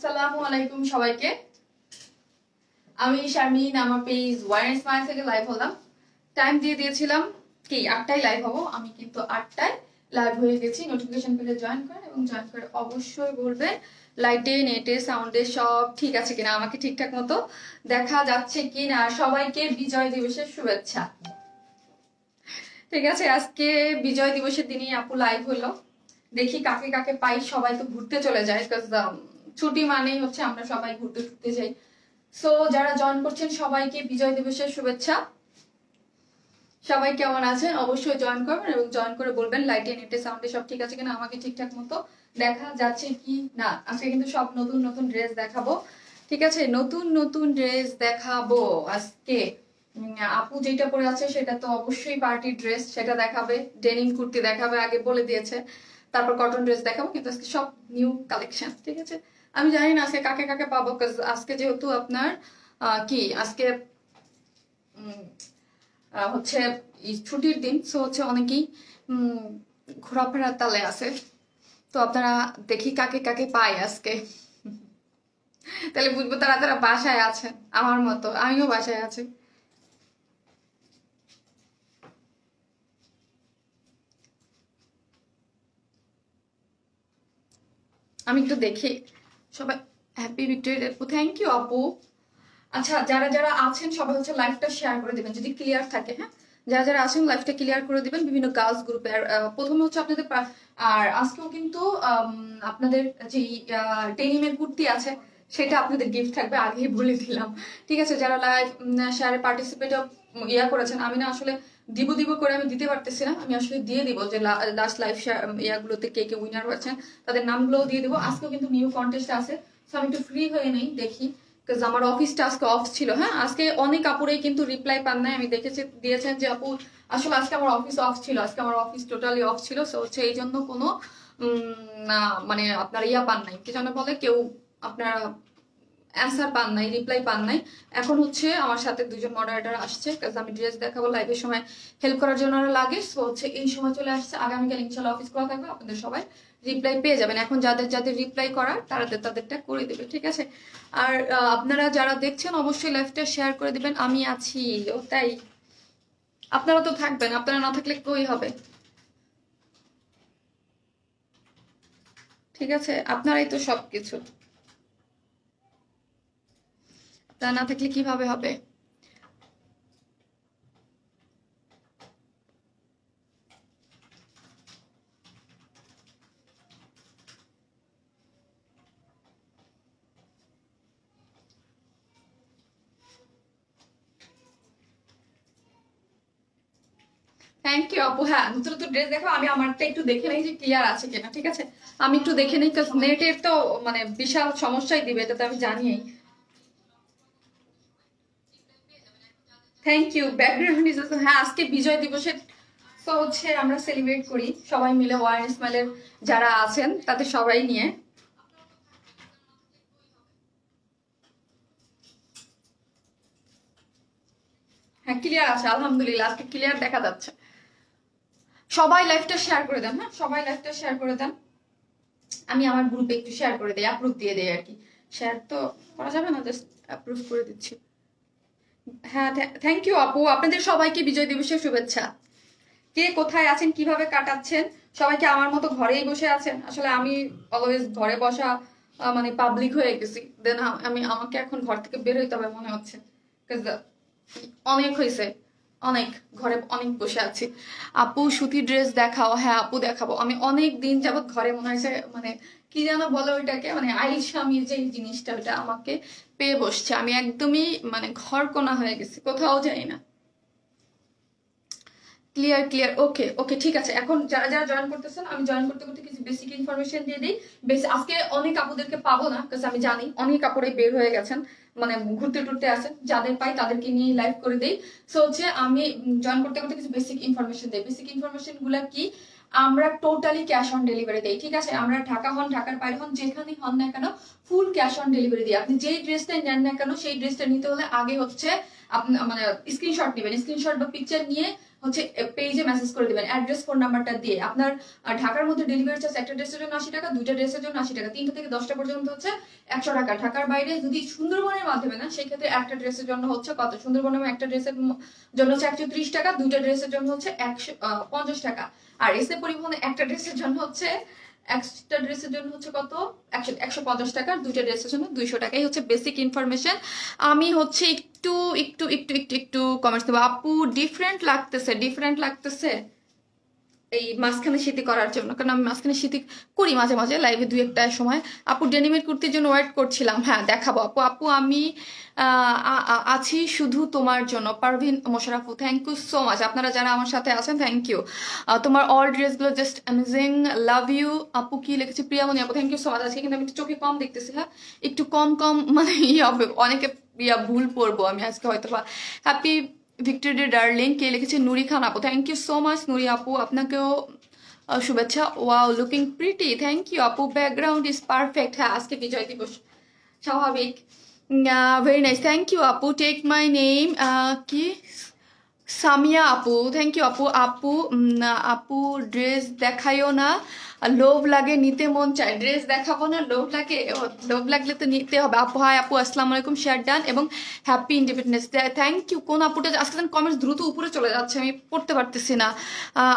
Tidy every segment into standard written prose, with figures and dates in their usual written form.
আসসালামু আলাইকুম সবাইকে। আমি শারমিন, আমার পেজ ওয়াইন স্মাইল থেকে লাইভ হলাম। টাইম দিয়ে দিয়েছিলাম কি 8টায় লাইভ হবো, আমি কিন্তু 8টায় লাইভ হয়ে গেছি। নোটিফিকেশন পেলে জয়েন করেন এবং জয়েন করে অবশ্যই বলবেন লাইটে নেটে সাউন্ডে সব ঠিক আছে কিনা, আমাকে ঠিকঠাক মতো দেখা যাচ্ছে কিনা। সবাইকে বিজয় দিবসের শুভেচ্ছা। ঠিক আছে, আজকে বিজয় দিবসের দিনই আপু লাইভ হলো। দেখি কাকে কাকে পাই। সবাই তো ঘুরতে চলে যায়, ছুটি মানেই হচ্ছে আমরা সবাই ঘুরতে ঘুরতে যাই। সো যারা জয়েন করছেন সবাইকে বিজয় দিবসের শুভেচ্ছা। সবাই কেমন আছেন অবশ্যই জয়েন করবেন এবং জয়েন করে বলবেন লাইটে নেটে সাউন্ডে সব ঠিক আছে কিনা, আমাকে ঠিকঠাক মতো দেখা যাচ্ছে কি না। আজকে কিন্তু সব নতুন নতুন ড্রেস দেখাবো। ঠিক আছে, নতুন নতুন ড্রেস দেখাবো আজকে। আপু যেটা পরে আছে সেটা তো অবশ্যই পার্টি ড্রেস, সেটা দেখাবে। ডেনিম কুর্তি দেখাবে, আগে বলে দিয়েছে। তারপর কটন ড্রেস দেখাবো, কিন্তু আজকে সব নিউ কালেকশন। ঠিক আছে, আমি জানি না আজকে কাকে কাকে পাবো, আজকে যেহেতু আপনার কি আজকে হচ্ছে ছুটির দিন, সো হচ্ছে অনেকেই ঘোরাফেরার তালে আছে। তো আপনারা দেখি কাকে কাকে পাই আজকে, তাহলে বুঝবো তারা তারা বাসায় আছে। আমার মতো আমিও বাসায় আছি। আমি একটু দেখি সবাই। Happy victory day, thank you আপু। আচ্ছা, যারা যারা আছেন সবাই হচ্ছে লাইভটা শেয়ার করে দিবেন যদি ক্লিয়ার থাকে। হ্যাঁ, যারা যারা আছেন লাইভটা ক্লিয়ার করে দিবেন বিভিন্ন গার্লস গ্রুপে। আর প্রথমে হচ্ছে আপনাদের আর আজকেও কিন্তু আপনাদের যে ডেনিমের কুর্তি আছে সেটা আপনাদের গিফট থাকবে, আগেই বলে দিলাম। ঠিক আছে, যারা লাইভ শেয়ারে পার্টিসিপেট করেছেন, আমি না আসলে দিব দিব করে আমি দিতে পারতেছি না। আমি আসলে দিয়ে দিব যে লাস্ট লাইভ ইয়াগুলোতে কে কে উইনার হয়েছেন তাদের নামগুলোও দিয়ে দিব। আজকেও কিন্তু নিউ কন্টেস্ট আছে, সো আমি একটু ফ্রি হয়ে নেই দেখি, বিকজ আমার অফিসটা আজকে অফ ছিল। হ্যাঁ, আজকে অনেক আপুরেই কিন্তু রিপ্লাই পান নাই। আমি দেখেছি দিয়েছেন যে আপু আসলে আজকে আমার অফিস অফ ছিল, আজকে আমার অফিস টোটালি অফ ছিল। সো হচ্ছে এই জন্য কোনো মানে আপনার ইয়া পান নাই, কি যেন বলে, কেউ আপনারা অ্যান্সার পান নাই, রিপ্লাই পান নাই। এখন হচ্ছে আমার সাথে দুজন মডারেটর আসছে, কারণ আমি ড্রেস দেখাবো, লাইভের সময় হেল্প করার জন্য ওরা লাগে। সো হচ্ছে এই সময় চলে আসছে। আগামীকাল ইনশাল্লাহ অফিস খোলা থাকবে, আপনাদের সবাই রিপ্লাই পেয়ে যাবেন। এখন যাদের যাদের রিপ্লাই করার তাদেরটা করে দেবে। ঠিক আছে, আর আপনারা যারা দেখছেন অবশ্যই লাইভটা শেয়ার করে দিবেন। আমি আছি, ও তাই আপনারা তো থাকবেন, আপনারা না থাকলে কই হবে। ঠিক আছে, আপনারাই তো সবকিছু, আপনারা না থাকলে কিভাবে হবে। থ্যাংক ইউ আপু। হ্যাঁ, নতুন নতুন ড্রেস দেখো, আমি আমারটা একটু দেখে নেই যে ক্লিয়ার আছে কিনা। ঠিক আছে, আমি একটু দেখে নেই, নেটের তো মানে বিশাল সমস্যাই দিবে, এটা তো আমি জানি। Thank you. ব্যাকগ্রাউন্ড ইজ হ্যাঁ, আজকে বিজয় দিবসের তো হচ্ছে আমরা সেলিব্রেট করি সবাই মিলে, ওয়াইন স্মাইলের যারা আছেন তাদের সবাই নিয়ে। হ্যাঁ, ক্লিয়ার আছে আলহামদুলিল্লাহ, আজকে ক্লিয়ার দেখা যাচ্ছে। সবাই লাইভটা শেয়ার করে দেন। হ্যাঁ, সবাই লাইভটা শেয়ার করে দেন। আমি আমার গ্রুপে একটু শেয়ার করে দিই, অ্যাপ্রুভ দিয়ে দেই আর কি। শেয়ার তো করা যাবে না, জাস্ট অ্যাপ্রুভ করে দিচ্ছি। হ্যাঁ, থ্যাংক ইউ আপু। আপনাদের সবাইকে বিজয় দিবসের শুভেচ্ছা। কে কোথায় আছেন, কিভাবে কাটাচ্ছেন, সবাইকে আমার মতো ঘরেই বসে আছেন? আসলে আমি অলওয়েজ ঘরে বসা মানে পাবলিক হয়ে গেছি। দেন আমাকে এখন ঘর থেকে বের হইতে হবে মনে হচ্ছে, অনেক হয়েছে, অনেক ঘরে অনেক বসে আছি। আপু সুতির ড্রেস দেখাও। হ্যাঁ আপু দেখাবো। আমি অনেক দিন যাবত ঘরে মনে হয়েছে মানে কি যেন বলে ওইটাকে, মানে আইসামি যে জিনিসটা, ওইটা আমাকে পেয়ে বসছে। আমি একদমই মানে ঘর কোনা হয়ে গেছি, কোথাও যাই না। ক্লিয়ার ক্লিয়ার, ওকে ওকে, ঠিক আছে। এখন যারা যারা জয়েন করতেছেন, আমি জয়েন করতে করতে কিছু বেসিক ইনফরমেশন দিয়ে দিই। আজকে অনেক আপুদেরকে পাবো না, কারণ আমি জানি অনেক আপুরাই বের হয়ে গেছেন, মানে ঘুরতে টুরতে আসেন। যাদের পাই তাদেরকে নিয়ে লাইভ করে দিই। সো হচ্ছে আমি জয়েন করতে করতে কিছু বেসিক ইনফরমেশন দিই। বেসিক ইনফরমেশন গুলা কি, আমরা টোটালি ক্যাশ অন ডেলিভারি দেই। ঠিক আছে, আমরা ঢাকা হন ঢাকার বাইরে হন যেখানেই হন না কেন ফুল ক্যাশ অন ডেলিভারি দিই। আপনি যেই ড্রেসটা নেন না কেন সেই ড্রেসটা নিতে হলে আগে হচ্ছে আপনি মানে স্ক্রিনশট নেবেন। স্ক্রিনশট বা পিকচার নিয়ে হচ্ছে পেজে মেসেজ করে দিবেন অ্যাড্রেস ফোন নাম্বারটা দিয়ে। আপনার ঢাকার মধ্যে ডেলিভারি চার্জ একটা ড্রেসের জন্য 80 টাকা, দুইটা ড্রেসের জন্য 80 টাকা, 3টা থেকে 10টা পর্যন্ত হচ্ছে 100 টাকা। ঢাকার বাইরে যদি সুন্দরবনের মাধ্যমে না, সেই ক্ষেত্রে একটা ড্রেসের জন্য হচ্ছে কত, সুন্দরবনের একটা ড্রেসের জন্য হচ্ছে 130 টাকা, দুইটা ড্রেসের জন্য হচ্ছে 150 টাকা। আর এসে পরিবহনে একটা ড্রেসের জন্য হচ্ছে, একটা ড্রেসের জন্য হচ্ছে কত, 150 টাকা, দুইটা ড্রেসের জন্য 200 টাকাই হচ্ছে বেসিক ইনফরমেশন। আমি হচ্ছে একটু একটু একটু একটু একটু কমেন্টস দেবো। আপু ডিফারেন্ট লাগতেছে, ডিফারেন্ট লাগতেছে এই মাঝখানে শীতি করার জন্য, কারণ আমি মাঝখানে শীতি করি মাঝে মাঝে লাইভে 2-1টার সময়। আপু ডেনিমের কুর্তির জন্য ওয়েট করছিলাম, হ্যাঁ দেখাবো আপু। আপু আমি আছি শুধু তোমার জন্য, পারভিন মোশারফু, থ্যাংক ইউ সো মাচ। আপনারা যারা আমার সাথে আছেন থ্যাংক ইউ। তোমার অল ড্রেসগুলো জাস্ট অ্যামেজিং, লাভ ইউ। আপু কি লিখেছি, প্রিয়ামণি আপু, থ্যাংক ইউ সো মাচ। আজকে কিন্তু আমি একটু চোখে কম দেখতেছি, হ্যাঁ একটু কম কম মানে হবে, অনেকে ভুল পড়বো আমি আজকে হয়তো বা। হ্যাপি ভিক্টোরিয়া ডার্লিং কে লিখেছে, নুরি খান আপু, thank you so much Nuri আপু, আপনাকেও শুভেচ্ছা। Wow looking pretty, thank you আপু। ব্যাকগ্রাউন্ড ইজ পারফেক্ট, হ্যাঁ আজকে বিজয় দিবস, স্বাভাবিক। ভেরি নাইস, থ্যাংক ইউ আপু। টেক মাই নেম কি সামিয়া আপু, থ্যাংক ইউ আপু। আপু আপু ড্রেস দেখাইও না, লোভ লাগে নিতে মন চায়। ড্রেস দেখাবো না, লোভ লাগে, লোভ লাগলে তো নিতে হবে। আপু হাই আপু, আসসালামু আলাইকুম, শেয়ার ডান এবং happy independence day, thank you. কোন আপুটা আজকে কমেন্টস দ্রুত উপরে চলে যাচ্ছে, আমি পড়তে পারতেছি না।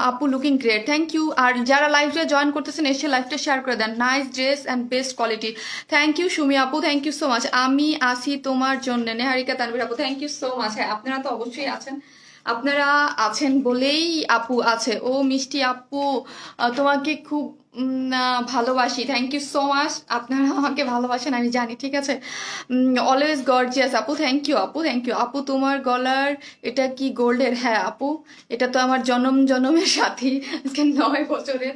আপু লুকিং গ্রেট, থ্যাংক ইউ। আর যারা লাইভটা জয়েন করতেছেন এসে লাইভটা শেয়ার করে দেন। Nice dress and best quality, thank you Sumi আপু, থ্যাংক ইউ সো মাচ। আমি আসি তোমার জন্য, নেহারিকা তানভীর আপু, থ্যাংক ইউ সো মাচ। হ্যাঁ আপনারা তো অবশ্যই আছেন, আপনারা আছেন বলেই আপু আছে। ও মিষ্টি আপু তোমাকে খুব ভালোবাসি, থ্যাংক ইউ সো মাচ। আপনারা আমাকে ভালোবাসেন আমি জানি, ঠিক আছে। অলওয়েজ গর্জিয়াস আপু, থ্যাংক ইউ আপু, থ্যাংক ইউ আপু। তোমার গলার এটা কি গোল্ডের? হ্যাঁ আপু, এটা তো আমার জনম জনমের সাথী, আজকে 9 বছরের।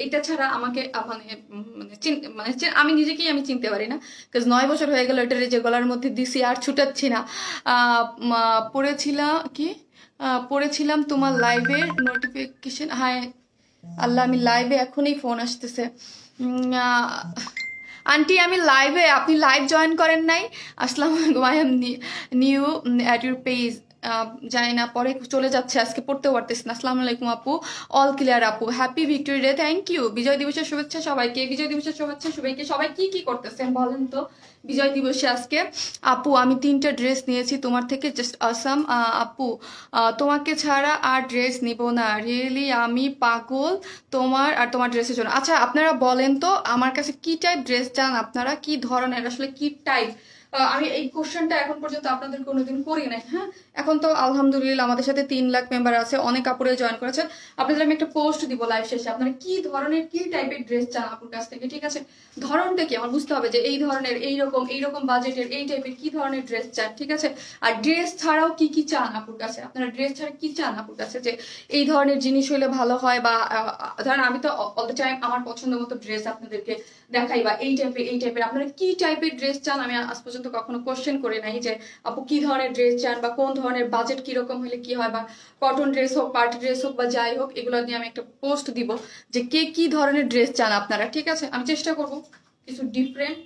এটা ছাড়া আমাকে মানে মানে আমি নিজেকেই আমি চিনতে পারি না, বিকজ 9 বছর হয়ে গেল এটার যে গলার মধ্যে দিছি, আর ছুটাচ্ছি না। পড়েছিলাম তোমার লাইভের নোটিফিকেশন, হায় আল্লাহ আমি লাইভে এখনই ফোন আসতেছে। আন্টি আমি লাইভে, আপনি লাইভ জয়েন করেন নাই? আসসালামু আলাইকুম, I am new at your page. জানি না, পরে চলে যাচ্ছে, আজকে পড়তেও পারতেছি না। আসসালামু আলাইকুম আপু, অল ক্লিয়ার আপু, happy victory day, thank you. বিজয় দিবসের শুভেচ্ছা সবাইকে, বিজয় দিবসের শুভেচ্ছা সবাইকে। সবাই কি কি করতেছেন বলেন তো বিজয় দিবসে আজকে? আপু আমি 3টা ড্রেস নিয়েছি তোমার থেকে, জাস্ট আসাম। আপু তোমাকে ছাড়া আর ড্রেস নিব না, রিয়েলি আমি পাগল তোমার আর তোমার ড্রেসের জন্য। আচ্ছা আপনারা বলেন তো আমার কাছে কি টাইপ ড্রেস চান, আপনারা কি ধরনের, আসলে কি টাইপ? আমি এই কোশ্চেনটা এখন পর্যন্ত আপনাদের কোনোদিন করি নাই। হ্যাঁ এখন তো আলহামদুলিল্লাহ আমাদের সাথে 3 লাখ মেম্বার আছে, অনেক আপুরে জয়েন করেছে। আপনাদের আমি একটা পোস্ট দিব লাইভ শেষে, আপনারা কি ধরনের কি টাইপের ড্রেস চান আপুর কাছ থেকে, ঠিক আছে। ধরনটা কি আমার বুঝতে হবে, যে এই ধরনের এইরকম বাজেটের এই টাইপের কি ধরনের ড্রেস চান, ঠিক আছে। আর ড্রেস ছাড়াও কি কি চান আপুর কাছে, আপনারা ড্রেস ছাড়া কি চান আপুর কাছে, যে এই ধরনের জিনিস হইলে ভালো হয়, বা ধরেন আমি তো অল দ্য টাইম আমার পছন্দ মতো ড্রেস আপনাদেরকে দেখাই, বা এই টাইপের আপনারা কি টাইপের ড্রেস চান। আমি আজ পর্যন্ত কখনো কোশ্চেন করে নাই যে আপু কি ধরনের ড্রেস চান, বা কোন ধরনের বাজেট কিরকম হলে কি হয়, বা কটন ড্রেস হোক, পার্টি ড্রেস হোক, বা যাই হোক, এগুলো নিয়ে আমি একটা পোস্ট দিব যে কে কি ধরনের ড্রেস চান আপনারা, ঠিক আছে। আমি চেষ্টা করব কিছু ডিফারেন্ট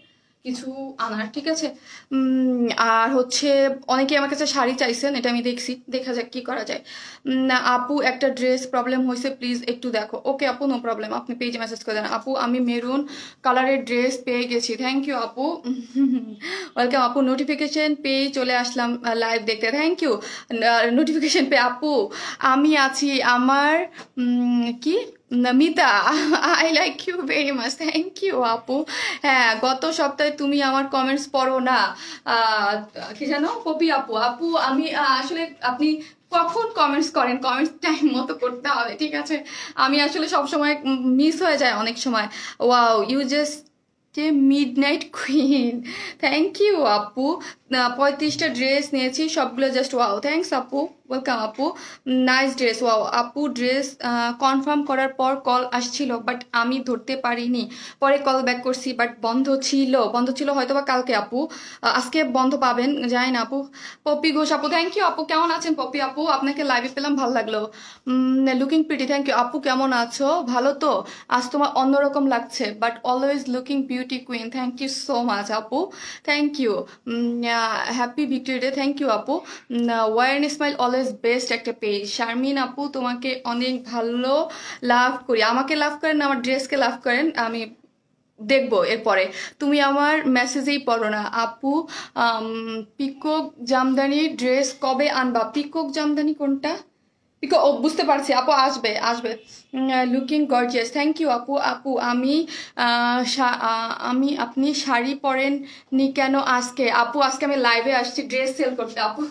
কিছু আনার, ঠিক আছে। আর হচ্ছে অনেকে আমার কাছে শাড়ি চাইছেন, এটা আমি দেখছি, দেখা যাক কি করা যায়। আপু একটা ড্রেস প্রবলেম হয়েছে, প্লিজ একটু দেখো। ওকে আপু নো প্রবলেম, আপনি পেজে মেসেজ করে দেন। আপু আমি মেরুন কালারের ড্রেস পেয়ে গেছি, থ্যাংক ইউ আপু, ওয়েলকাম আপু। নোটিফিকেশন পেয়ে চলে আসলাম লাইভ দেখতে, থ্যাংক ইউ। নোটিফিকেশন পেয়ে আপু আমি আছি, আমার কি মিতা, I like you very much, thank you আপু। হ্যাঁ গত সপ্তাহে তুমি আমার কমেন্টস পড়ো না, কি জানো পপি আপু। আপু আমি আসলে আপনি কখন কমেন্টস করেন, কমেন্টস টাইম মতো করতে হবে, ঠিক আছে। আমি আসলে সবসময় মিস হয়ে যায় অনেক সময়। Wow you just midnight queen, thank you আপু। 35টা ড্রেস নিয়েছি, সবগুলো জাস্ট ওয়াও, থ্যাংকস আপু, ওয়েলকাম আপু। নাইস ড্রেস, ওয়াও আপু। ড্রেস কনফার্ম করার পর কল আসছিল, বাট আমি ধরতে পারিনি, পরে কল ব্যাক করছি, বাট বন্ধ ছিল হয়তো বা কালকে আপু, আজকে বন্ধ পাবেন, জানি না আপু। পপি ঘোষ আপু, থ্যাংক ইউ আপু। কেমন আছেন পপি আপু, আপনাকে লাইভে পেলাম, ভালো লাগলো। লুকিং প্রিটি, থ্যাংক ইউ আপু। কেমন আছো, ভালো তো? আজ তোমার অন্যরকম লাগছে, but always looking beauty queen, thank you so much আপু, thank you. Happy victory day, thank you আপু। Your smile always always best একটা পেজ। শারমিন আপু তোমাকে অনেক ভালো লাভ করি, আমাকে লাভ করেন না আমার ড্রেসকে লাভ করেন, আমি দেখবো এরপরে। তুমি আমার মেসেজেই পড়ো না আপু। পিকক জামদানি ড্রেস কবে আনবা? পিকক জামদানি কোনটা? পিকো, ও বুঝতে পারছি আপু, আসবে আসবে। লুকিং গর্জিয়াস, থ্যাংক ইউ আপু। আপু আমি আপনি শাড়ি পরেন নি কেন আজকে? আপু আজকে আমি লাইভে আসছি ড্রেস সেল করতে আপু,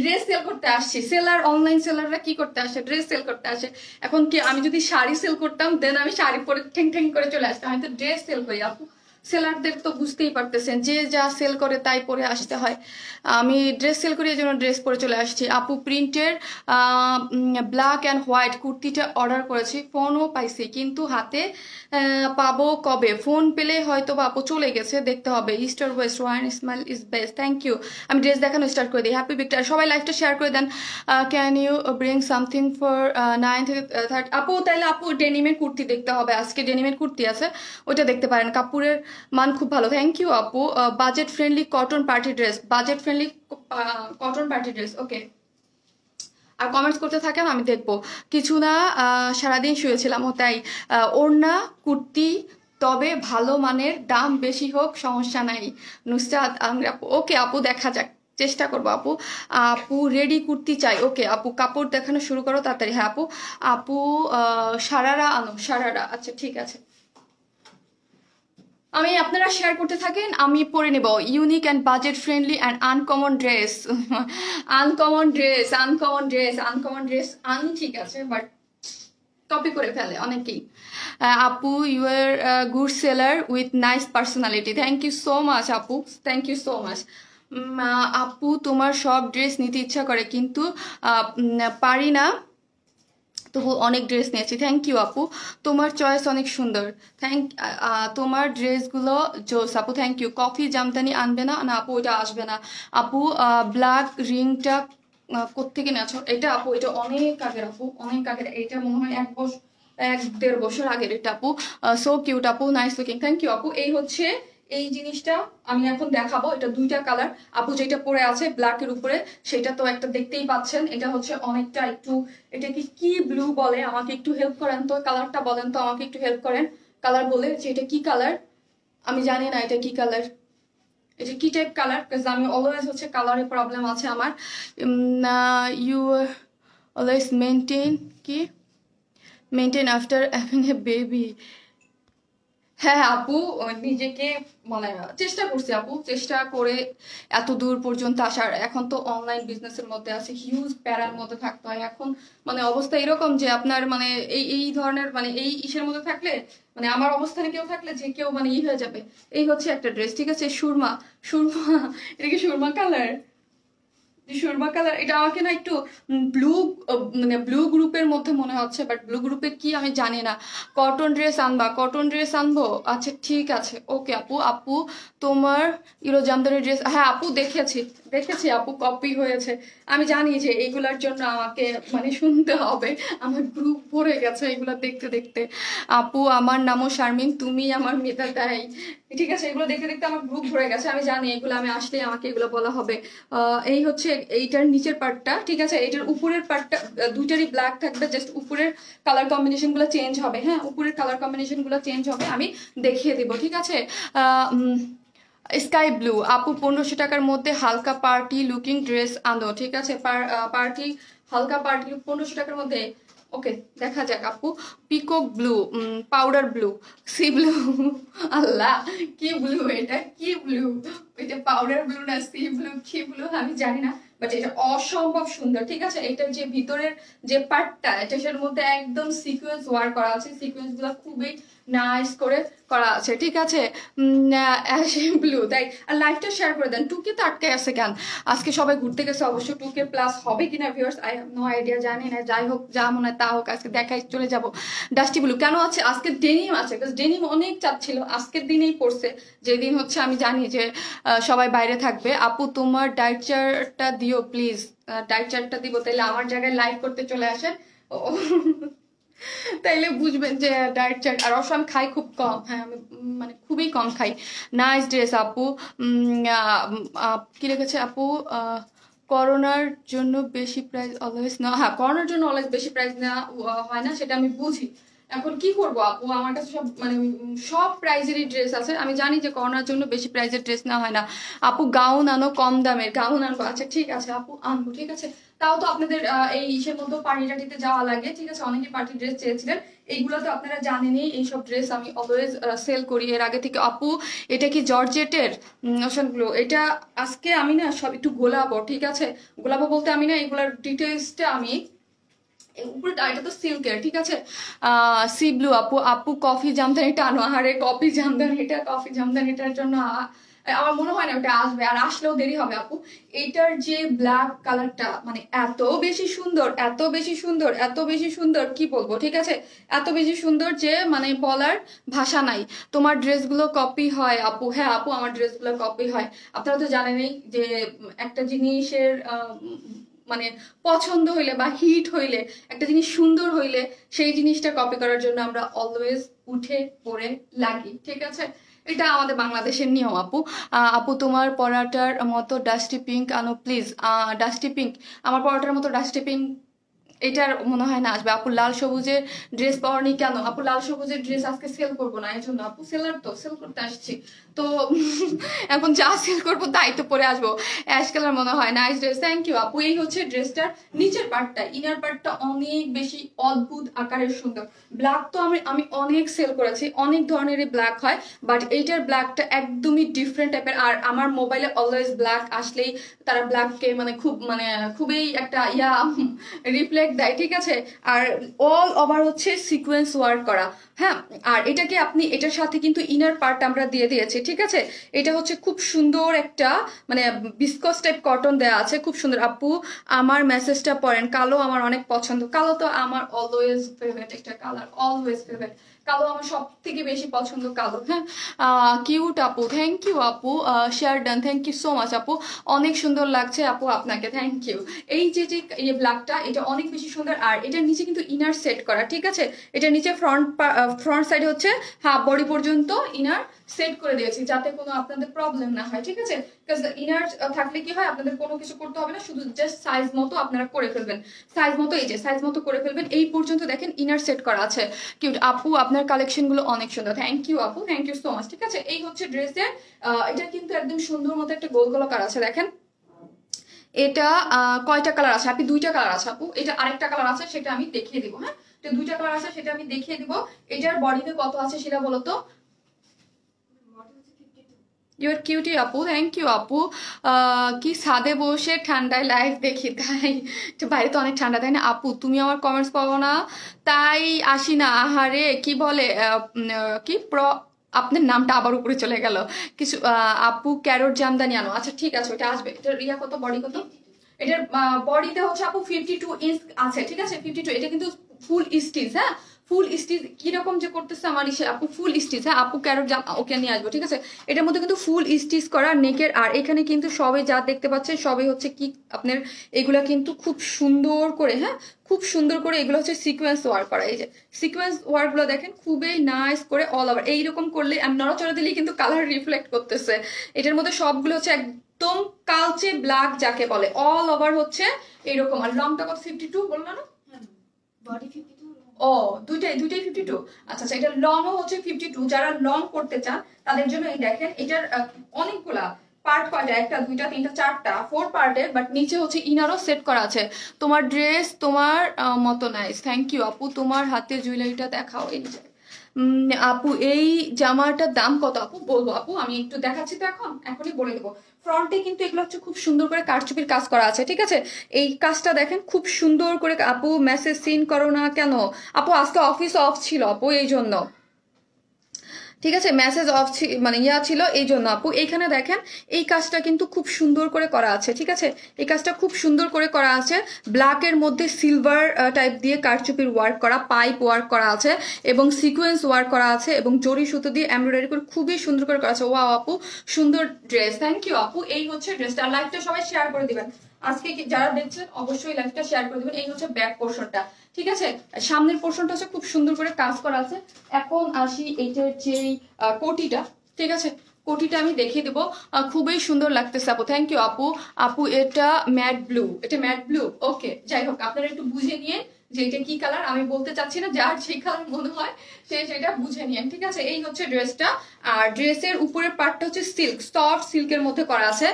ড্রেস সেল করতে আসছি। সেলার, অনলাইন সেলাররা কি করতে আসে? ড্রেস সেল করতে আসে। এখন কি আমি যদি শাড়ি সেল করতাম দেন আমি শাড়ি পরে ঠেং ঠেং করে চলে আসতাম, আমি তো ড্রেস সেল করি আপু। সেলারদের তো বুঝতেই পারতেছেন যে যা সেল করে তাই পরে আসতে হয়। আমি ড্রেস সেল করি, এই জন্য ড্রেস পরে চলে আসছি। আপু প্রিন্টের ব্ল্যাক অ্যান্ড হোয়াইট কুর্তিটা অর্ডার করেছি, ফোনও পাইছি কিন্তু হাতে পাবো কবে? ফোন পেলে হয়তো বা আপু চলে গেছে, দেখতে হবে। East or west one smile is best, thank you. আমি ড্রেস দেখানো স্টার্ট করে দিই। হ্যাপি ভিক্টর, সবাই লাইভটা শেয়ার করে দেন। Can you bring something for 9 থেকে 30? আপু তাইলে আপু ডেনিমের কুর্তি দেখতে হবে, আজকে ডেনিমের কুর্তি আছে, ওইটা দেখতে পারেন। কাপড়ের মান খুব ভালো, থ্যাংক ইউ আপু। Budget friendly cotton party dress, budget friendly cotton party dress, okay. আর কমেন্টস করতে থাকেন, আমি দেখবো। কিছু না, সারাদিন শুয়েছিলাম ও তাই। ওড়না কুর্তি তবে ভালো মানের, দাম বেশি হোক সমস্যা নাই। নুসরাত আপু, ওকে আপু দেখা যাক, চেষ্টা করবো আপু। আপু রেডি কুর্তি চাই, ওকে আপু কাপড় দেখানো শুরু করো তাড়াতাড়ি। হ্যাঁ আপু। আপু সারারা আনো, সারারা, আচ্ছা ঠিক আছে। আমি, আপনারা শেয়ার করতে থাকেন, আমি পরে নেব। Unique and budget friendly and uncommon dress, uncommon dress, uncommon dress, uncommon dress আনি, ঠিক আছে, বাট কপি করে ফেলে অনেকেই। আপু you are good seller with nice personality, thank you so much আপু, থ্যাংক ইউ সো মাচ। আপু তোমার সব ড্রেস নিতে ইচ্ছা করে কিন্তু পারি না, তবু অনেক ড্রেস নিয়েছি, থ্যাংক ইউ আপু। তোমার চয়েস অনেক সুন্দর, তোমার ড্রেসগুলো জোস আপু, থ্যাংক ইউ। কফি জামদানি আনবে না? না আপু ওইটা আসবে না আপু। ব্ল্যাক রিংটা কোত্থেকে নেছো? এটা আপু এটা অনেক আগের আপু, অনেক আগের, এটা মনে হয় 1-1.5 বছর আগের এটা আপু। সো কিউট আপু, নাইস লুকিং, থ্যাংক ইউ আপু। এই হচ্ছে এই জিনিসটা আমি এখন দেখাবো, এটা দুইটা কালার আপু, যেটা পরে আছে ব্ল্যাকের উপরে সেটা তো একটা দেখতেই পাচ্ছেন, এটা হচ্ছে অনেকটা একটু, এটা কি ব্লু বলে, আমাকে একটু হেল্প করেন তো, কালারটা বলেন তো আমাকে, একটু হেল্প করেন কালার বলে, যে এটা কি কালার, আমি জানি না এটা কি কালার, এটা কি টাইপ কালার, বিকজ আমি অলওয়েজ হচ্ছে কালারের প্রবলেম আছে আমার। You always maintain after having a baby. হ্যাঁ আপু, নিজেকে মানে চেষ্টা করছি আপু, চেষ্টা করে এত দূর পর্যন্ত আসার। এখন তো অনলাইন বিজনেসের মধ্যে আছে, হিউজ প্যারার মধ্যে থাকতে হয় এখন, মানে অবস্থা এরকম যে আপনার মানে এই ধরনের মানে এই ইসের মধ্যে থাকলে, মানে আমার অবস্থানে কেউ থাকলে যে কেউ মানে হয়ে যাবে। এই হচ্ছে একটা ড্রেস, ঠিক আছে, সুরমা, সুরমা, এটা কি সুরমা কালার? সুরমা কালার, এটা আমাকে না একটু ব্লু, মানে ব্লু গ্রুপের মধ্যে মনে হচ্ছে, বাট ব্লু গ্রুপের কি আমি জানি না। কটন ড্রেস আনবা? কটন ড্রেস আনবো, আচ্ছা ঠিক আছে, ওকে আপু। আপু তোমার ইরো জামদানি ড্রেস, হ্যাঁ আপু দেখেছি দেখেছি আপু, কপি হয়েছে। আমি জানি যে এইগুলার জন্য আমাকে মানে শুনতে হবে, আমার গ্রুপ ভরে গেছে এগুলো দেখতে দেখতে। আপু আমার নামও শারমিন, তুমি আমার মেধা দেয়, ঠিক আছে, এগুলো দেখতে দেখতে আমার গ্রুপ ভরে গেছে, আমি জানি এগুলো আমি আসলে আমাকে এগুলো বলা হবে। এই হচ্ছে এইটার নিচের পার্টটা, ঠিক আছে, এইটার উপরের পার্টটা দুইটারই ব্ল্যাক থাকবে, জাস্ট উপরের কালার কম্বিনেশন গুলো চেঞ্জ হবে। হ্যাঁ উপরের কালার কম্বিনেশন গুলো চেঞ্জ হবে, আমি দেখিয়ে দিব, ঠিক আছে। স্কাই ব্লু আপু 1500 টাকার মধ্যে হালকা পার্টি লুকিং ড্রেস আনো, ঠিক আছে, পার্টি হালকা পার্টি 1500 টাকার মধ্যে, ওকে দেখা যাক আপু। Peacock blue, powder blue, sea blue, আল্লাহ কি ব্লু এটা, কি ব্লু এটা, পাউডার ব্লু না সি ব্লু, কি ব্লু আমি জানি না, বাট এটা অসম্ভব সুন্দর, ঠিক আছে। এটার যে ভিতরের যে পার্টটা, এটার মধ্যে একদম সিকোয়েন্স ওয়ার্ক করা আছে, সিকোয়েন্স গুলো খুবই নাইস করে করা আছে, ঠিক আছে। ব্লু, তাই। আর লাইভটা শেয়ার করে দেন। 2K তো আটকে আছে কেন? আজকে সবাই ঘুরতে গেছে, অবশ্য 2K প্লাস হবে কিনা viewers, I have no idea, জানি না। যাই হোক, যা মনে হয় তা হোক, আজকে দেখাই চলে যাব। ডাস্টি ব্লু কেন আছে? আজকে ডেনিম আছে, বিকজ ডেনিম অনেক চাচ্ছিল, আজকের দিনেই পড়ছে, যেদিন হচ্ছে আমি জানি যে সবাই বাইরে থাকবে। আপু তোমার ডায়েট চার্টটা দিও প্লিজ, ডায়েট চার্টটা দিব, তাইলে আমার জায়গায় লাইভ করতে চলে আসেন, তাইলে বুঝবেন যে ডায়েট চার্ট। আর অবশ্য আমি খাই খুব কম, হ্যাঁ আমি মানে খুবই কম খাই। নাইস ড্রেস আপু, কি লিখেছে আপু, করোনার জন্য বেশি প্রাইস অলওয়েজ না, হ্যাঁ করোনার জন্য অলওয়েজ বেশি প্রাইস না হয় না, সেটা আমি বুঝি। এখন কি করবো আপু, আমার কাছে সব মানে সব প্রাইজেরই ড্রেস আছে। আমি জানি যে করোনার জন্য বেশি প্রাইজের ড্রেস না হয় না। আপু গাউন আনো, কম দামের গাউন আনবো। আচ্ছা ঠিক আছে আপু, আনবো। ঠিক আছে, তাও তো আপনাদের এই ইসের মতো পার্টি টাটিতে যাওয়া লাগে। ঠিক আছে, অনেকে পার্টি ড্রেস চেয়েছিলেন, এইগুলো তো আপনারা জানেনই। এইসব ড্রেস আমি অলওয়েজ সেল করি এর আগে থেকে। আপু এটা কি জর্জেটের নোশনগুলো? এটা আজকে আমি না সব একটু গোলাবো। ঠিক আছে, গোলাবো বলতে আমি না এগুলোর ডিটেলসটা আমি উপরে, এটা তো সিল্কের। ঠিক আছে, সি ব্লু। আপু আপু কফি জামদানিটা আনো। আরে কফি জামদানিটা, কফি জামদানিটার জন্য আমার মনে হয় না ওটা আসবে, আর আসলেও দেরি হবে আপু। এইটার যে ব্ল্যাক কালারটা মানে এত বেশি সুন্দর, এত বেশি সুন্দর, এত বেশি সুন্দর, কি বলবো। ঠিক আছে, এত বেশি সুন্দর যে মানে বলার ভাষা নাই। তোমার ড্রেসগুলো কপি হয় আপু? হ্যাঁ আপু, আমার ড্রেসগুলো কপি হয়। আপনারা তো জানেনই যে একটা জিনিসের মানে পছন্দ হইলে বা হিট হইলে, একটা জিনিস সুন্দর হইলে সেই জিনিসটা কপি করার জন্য আমরা অলওয়েজ উঠে পড়ে লাগি। ঠিক আছে, এটা আমাদের বাংলাদেশের নিয়ম আপু। আপু তোমার পরাটার মতো ডাস্টি পিঙ্ক আনো প্লিজ। ডাস্টি পিঙ্ক, আমার পরাটার মতো ডাস্টি পিঙ্ক এটার মনে হয় না আসবে আপু। লাল সবুজের ড্রেস পাওয়ানি কেন আপু? লাল সবুজের ড্রেস আজকে সেল করবো না, এই জন্য আপু। সেলার তো সেল করতে আসছি তো এখন যা সেল করবো তাই তো পরে আসবো। অ্যাশ কালার মনে হয় নাইস ড্রেস, থ্যাংক ইউ আপু। এই হচ্ছে ড্রেসটার নিচের পার্টটা, ইনার পার্টটা অনেক বেশি অদ্ভুত আকারের সুন্দর। ব্ল্যাক তো আমি আমি অনেক সেল করেছি, অনেক ধরনেরই ব্ল্যাক হয়, বাট এইটার ব্ল্যাকটা একদমই ডিফারেন্ট টাইপের। আর আমার মোবাইলে অলওয়েজ ব্ল্যাক আসলেই তারা ব্ল্যাককে মানে খুবই একটা রিফ্লেক্ট দেয়। ঠিক আছে, আর অল ওভার হচ্ছে সিকোয়েন্স ওয়ার্ক করা। হ্যাঁ, আর এটাকে আপনি এটার সাথে কিন্তু ইনার পার্ট আমরা দিয়ে দিয়েছি। ঠিক আছে, এটা হচ্ছে খুব সুন্দর একটা মানে বিস্কস টাইপ কটন দেওয়া আছে, খুব সুন্দর। আপু আমার মেসেজটা পড়েন। কালো আমার অনেক পছন্দ, কালো তো আমার অলওয়েজ ফেভারিট একটা কালার, অলওয়েজ ফেভারিট। কালো আমার সব থেকে বেশি পছন্দ, কালো। হ্যাঁ, কিউট আপু, থ্যাংক ইউ আপু। Share done, thank you so much আপু, অনেক সুন্দর লাগছে আপু আপনাকে, থ্যাংক ইউ। এই যে যে ব্ল্যাকটা, এটা অনেক বেশি সুন্দর। আর এটার নিচে কিন্তু ইনার সেট করা। ঠিক আছে, এটার নিচে ফ্রন্ট সাইড হচ্ছে হাফ বডি পর্যন্ত ইনার সেট করে দিয়েছি, যাতে কোনো আপনাদের প্রবলেম না হয়। ঠিক আছে, ইনার থাকলে কি হয়, আপনাদের কোনো কিছু করতে হবে না, শুধু জাস্ট সাইজ মতো আপনারা করে ফেলবেন। সাইজ মতো, এই যে সাইজ মতো করে ফেলবেন। এই পর্যন্ত দেখেন ইনার সেট করা আছে। কিউট আপু, আপনার কালেকশন গুলো অনেক সুন্দর, থ্যাংক ইউ আপু, থ্যাংক ইউ সো মাচ। ঠিক আছে, এই হচ্ছে ড্রেসের এটা কিন্তু একদম সুন্দর মতো একটা গোল গোলাকার আছে, দেখেন। এটা কয়টা কালার আছে আপনি? দুইটা কালার আছে আপু। এটা আরেকটা কালার আছে, সেটা আমি দেখিয়ে দিব। হ্যাঁ, এটা দুইটা কালার আছে, সেটা আমি দেখিয়ে দিব। এটার বডিতে কত আছে সেটা বলো তো। ইউর কিউটি আপু, থ্যাংক ইউ আপু। কি ছাদে বসে ঠান্ডায় লাইভ দেখি তাই? বাইরে তো অনেক ঠান্ডা, তাই না আপু? তুমি আমার কমেন্টস পাবো না তাই আসি না। আহারে কি বলে কি আপনার নামটা আবার উপরে চলে গেল কিছু। আপু ক্যারট জামদানি আনো। আচ্ছা ঠিক আছে, ওটা আসবে। এটার রিয়া কত, বডি কত? এটার বডিতে হচ্ছে আপু 52 ইঞ্চ আছে। ঠিক আছে, 52। এটা কিন্তু ফুল স্টিচ। হ্যাঁ, ফুল স্টিচ কিরকম যে করতেছে আমার ইসে আপু, ফুল স্টিচ। হ্যাঁ আপু ক্যারট জাম ওকে নিয়ে আসবো। ঠিক আছে, এটার মধ্যে কিন্তু ফুল স্টিচ করা নেকের। আর এখানে কিন্তু সবে যা দেখতে পাচ্ছেন সবে হচ্ছে কি আপনার এগুলা কিন্তু খুব সুন্দর করে, হ্যাঁ খুব সুন্দর করে এগুলো হচ্ছে সিকোয়েন্স ওয়ার্ক করা। এই যে সিকোয়েন্স ওয়ার্ক গুলো দেখেন, খুবই নাইস করে অল ওভার। এইরকম করলে আমি নড়াচড়া দিলেই কিন্তু কালার রিফ্লেক্ট করতেছে। এটার মধ্যে সবগুলো হচ্ছে একদম কালচে ব্ল্যাক যাকে বলে, অল ওভার হচ্ছে এইরকম। আর লংটা কত? 52 বললো না? বডি 52। ও দুইটাই 52। আচ্ছা আচ্ছা, এটা লং হচ্ছে 52। যারা লং করতে চান তাদের জন্য এই দেখেন, এটার অনেকগুলা পার্ট। কয়টা? একটা, দুইটা, তিনটা, চারটা, 4 পার্টের। বাট নিচে হচ্ছে ইনারও সেট করা আছে। তোমার ড্রেস তোমার মতো নাইস, থ্যাংক ইউ আপু। তোমার হাতে জুয়েলারিটা দেখাও। এই যে আপু এই জামাটার দাম কত আপু? বলবো আপু, আমি একটু দেখাচ্ছি তো, এখনই বলে দেবো। ফ্রন্টে কিন্তু এগুলো হচ্ছে খুব সুন্দর করে কারচুপির কাজ করা আছে। ঠিক আছে, এই কাজটা দেখেন খুব সুন্দর করে। আপু মেসেজ সিন করো না কেন আপু? আজকে অফিস অফ ছিল আপু, এই জন্য। ঠিক আছে, মেসেজ অফ মানে ছিল এই জন্য আপু। এইখানে দেখেন এই কাজটা কিন্তু খুব সুন্দর করে করা আছে। ঠিক আছে, এই কাজটা খুব সুন্দর করে করা আছে। ব্ল্যাকের মধ্যে সিলভার টাইপ দিয়ে কারচুপির ওয়ার্ক করা, পাইপ ওয়ার্ক করা আছে এবং সিকোয়েন্স ওয়ার্ক করা আছে এবং জরি সুতো দিয়ে এমব্রয়ডারি করে খুবই সুন্দর করে করা আছে। ওয়াও আপু, সুন্দর ড্রেস, থ্যাংক ইউ আপু। এই হচ্ছে ড্রেসটা। আর লাইভটা সবাই শেয়ার করে দিবেন। আজকে যারা দেখছেন অবশ্যই লাইভটা শেয়ার করে দিবেন। এই হচ্ছে ব্যাক পোর্শনটা। ঠিক আছে, সামনের পোর্শনটা হচ্ছে খুব সুন্দর করে কাজ করা আছে। এখন আসি এইটার যে কোটিটা। ঠিক আছে, কোটিটা আমি দেখিয়ে দেবো। খুবই সুন্দর লাগতেছে আপু, থ্যাংক ইউ আপু। আপু এটা ম্যাট ব্লু, এটা ম্যাট ব্লু। ওকে, যাই হোক আপনারা একটু বুঝে নিয়ে যে এটা কি কালার, আমি বলতে চাচ্ছি না, যার সেই কালার মনে হয় সে সেটা বুঝে নিয়ে, ঠিক আছে। এই হচ্ছে ড্রেসটা, আর ড্রেসের উপরের পার্টটা হচ্ছে সিল্ক, সফট সিল্কের মধ্যে করা আছে।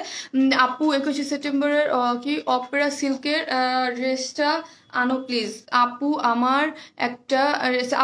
আপু 21শে সেপ্টেম্বরের কি অপেরা সিল্কের ড্রেসটা আনো প্লিজ। আপু আমার একটা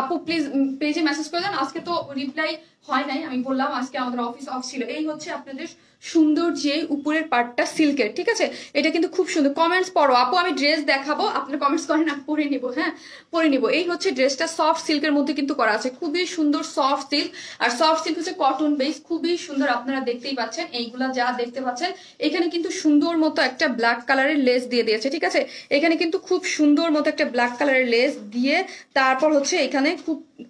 আপু প্লিজ পেজে মেসেজ করে দেন, আজকে তো রিপ্লাই হয় নাই, আমি বললাম আজকে আমাদের অফিস অফ ছিল। এই হচ্ছে আপনাদের সুন্দর যে উপরের পার্টটা সিল্কের, ঠিক আছে। এটা কিন্তু খুব সুন্দর। কমেন্টস পড়ো আপু, আমি ড্রেস দেখাবো, আপনার কমেন্টস করেন, আমি পরে নিবো, হ্যাঁ পরে নিবো। এই হচ্ছে ড্রেসটা, সফট সিল্কের মধ্যে কিন্তু করা আছে, খুবই সুন্দর সফট সিল্ক। আর সফট সিল্ক হচ্ছে কটন বেস, খুবই সুন্দর, আপনারা দেখতেই পাচ্ছেন। এইগুলা যা দেখতে পাচ্ছেন এখানে কিন্তু সুন্দর মতো একটা ব্ল্যাক কালারের লেস দিয়ে দিয়েছে, ঠিক আছে। এখানে কিন্তু খুব সুন্দর মতো একটা ব্ল্যাক কালারের লেস দিয়ে তারপর হচ্ছে এখানে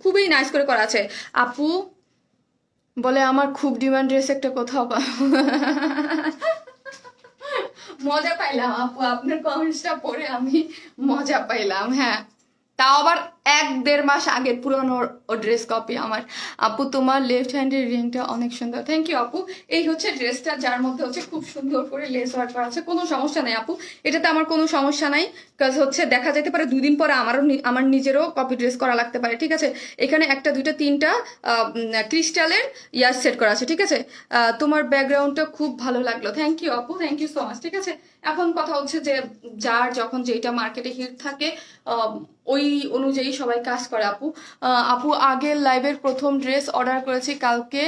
খুবই নাইস করে করা আছে। আপু বলে আমার খুব ডিমান্ড ড্রেস একটা কোথাও মজা পাইলাম আপু, আপনার কমেন্টসটা পড়ে আমি মজা পাইলাম, হ্যাঁ তাও আবার 1-1.5 মাস আগের পুরনো ড্রেস কপি আমার। আপু তোমার লেফট হ্যান্ডের রিংটা অনেক সুন্দর, থ্যাংক ইউ আপু। এই হচ্ছে ড্রেসটা, যার মধ্যে হচ্ছে খুব সুন্দর করে লেস ওয়ার্ক করা আছে, কোনো সমস্যা নাই আপু, এটাতে আমার কোনো সমস্যা নাই। কাজ হচ্ছে দেখা যেতে পারে 2 দিন পরে আমার নিজেরও কপি ড্রেস করা লাগতে পারে, ঠিক আছে। এখানে 1টা 2টা 3টা ক্রিস্টালের ইয়ার সেট করা আছে, ঠিক আছে। তোমার ব্যাকগ্রাউন্ডটা খুব ভালো লাগলো, থ্যাংক ইউ আপু, থ্যাংক ইউ সো মাচ, ঠিক আছে। এখন কথা হচ্ছে যে যার যখন যেটা মার্কেটে হিট থাকে ওই অনুযায়ী সবাই কাজ করে আপু। আপু আগের লাইভের প্রথম ড্রেস অর্ডার করেছি, কালকে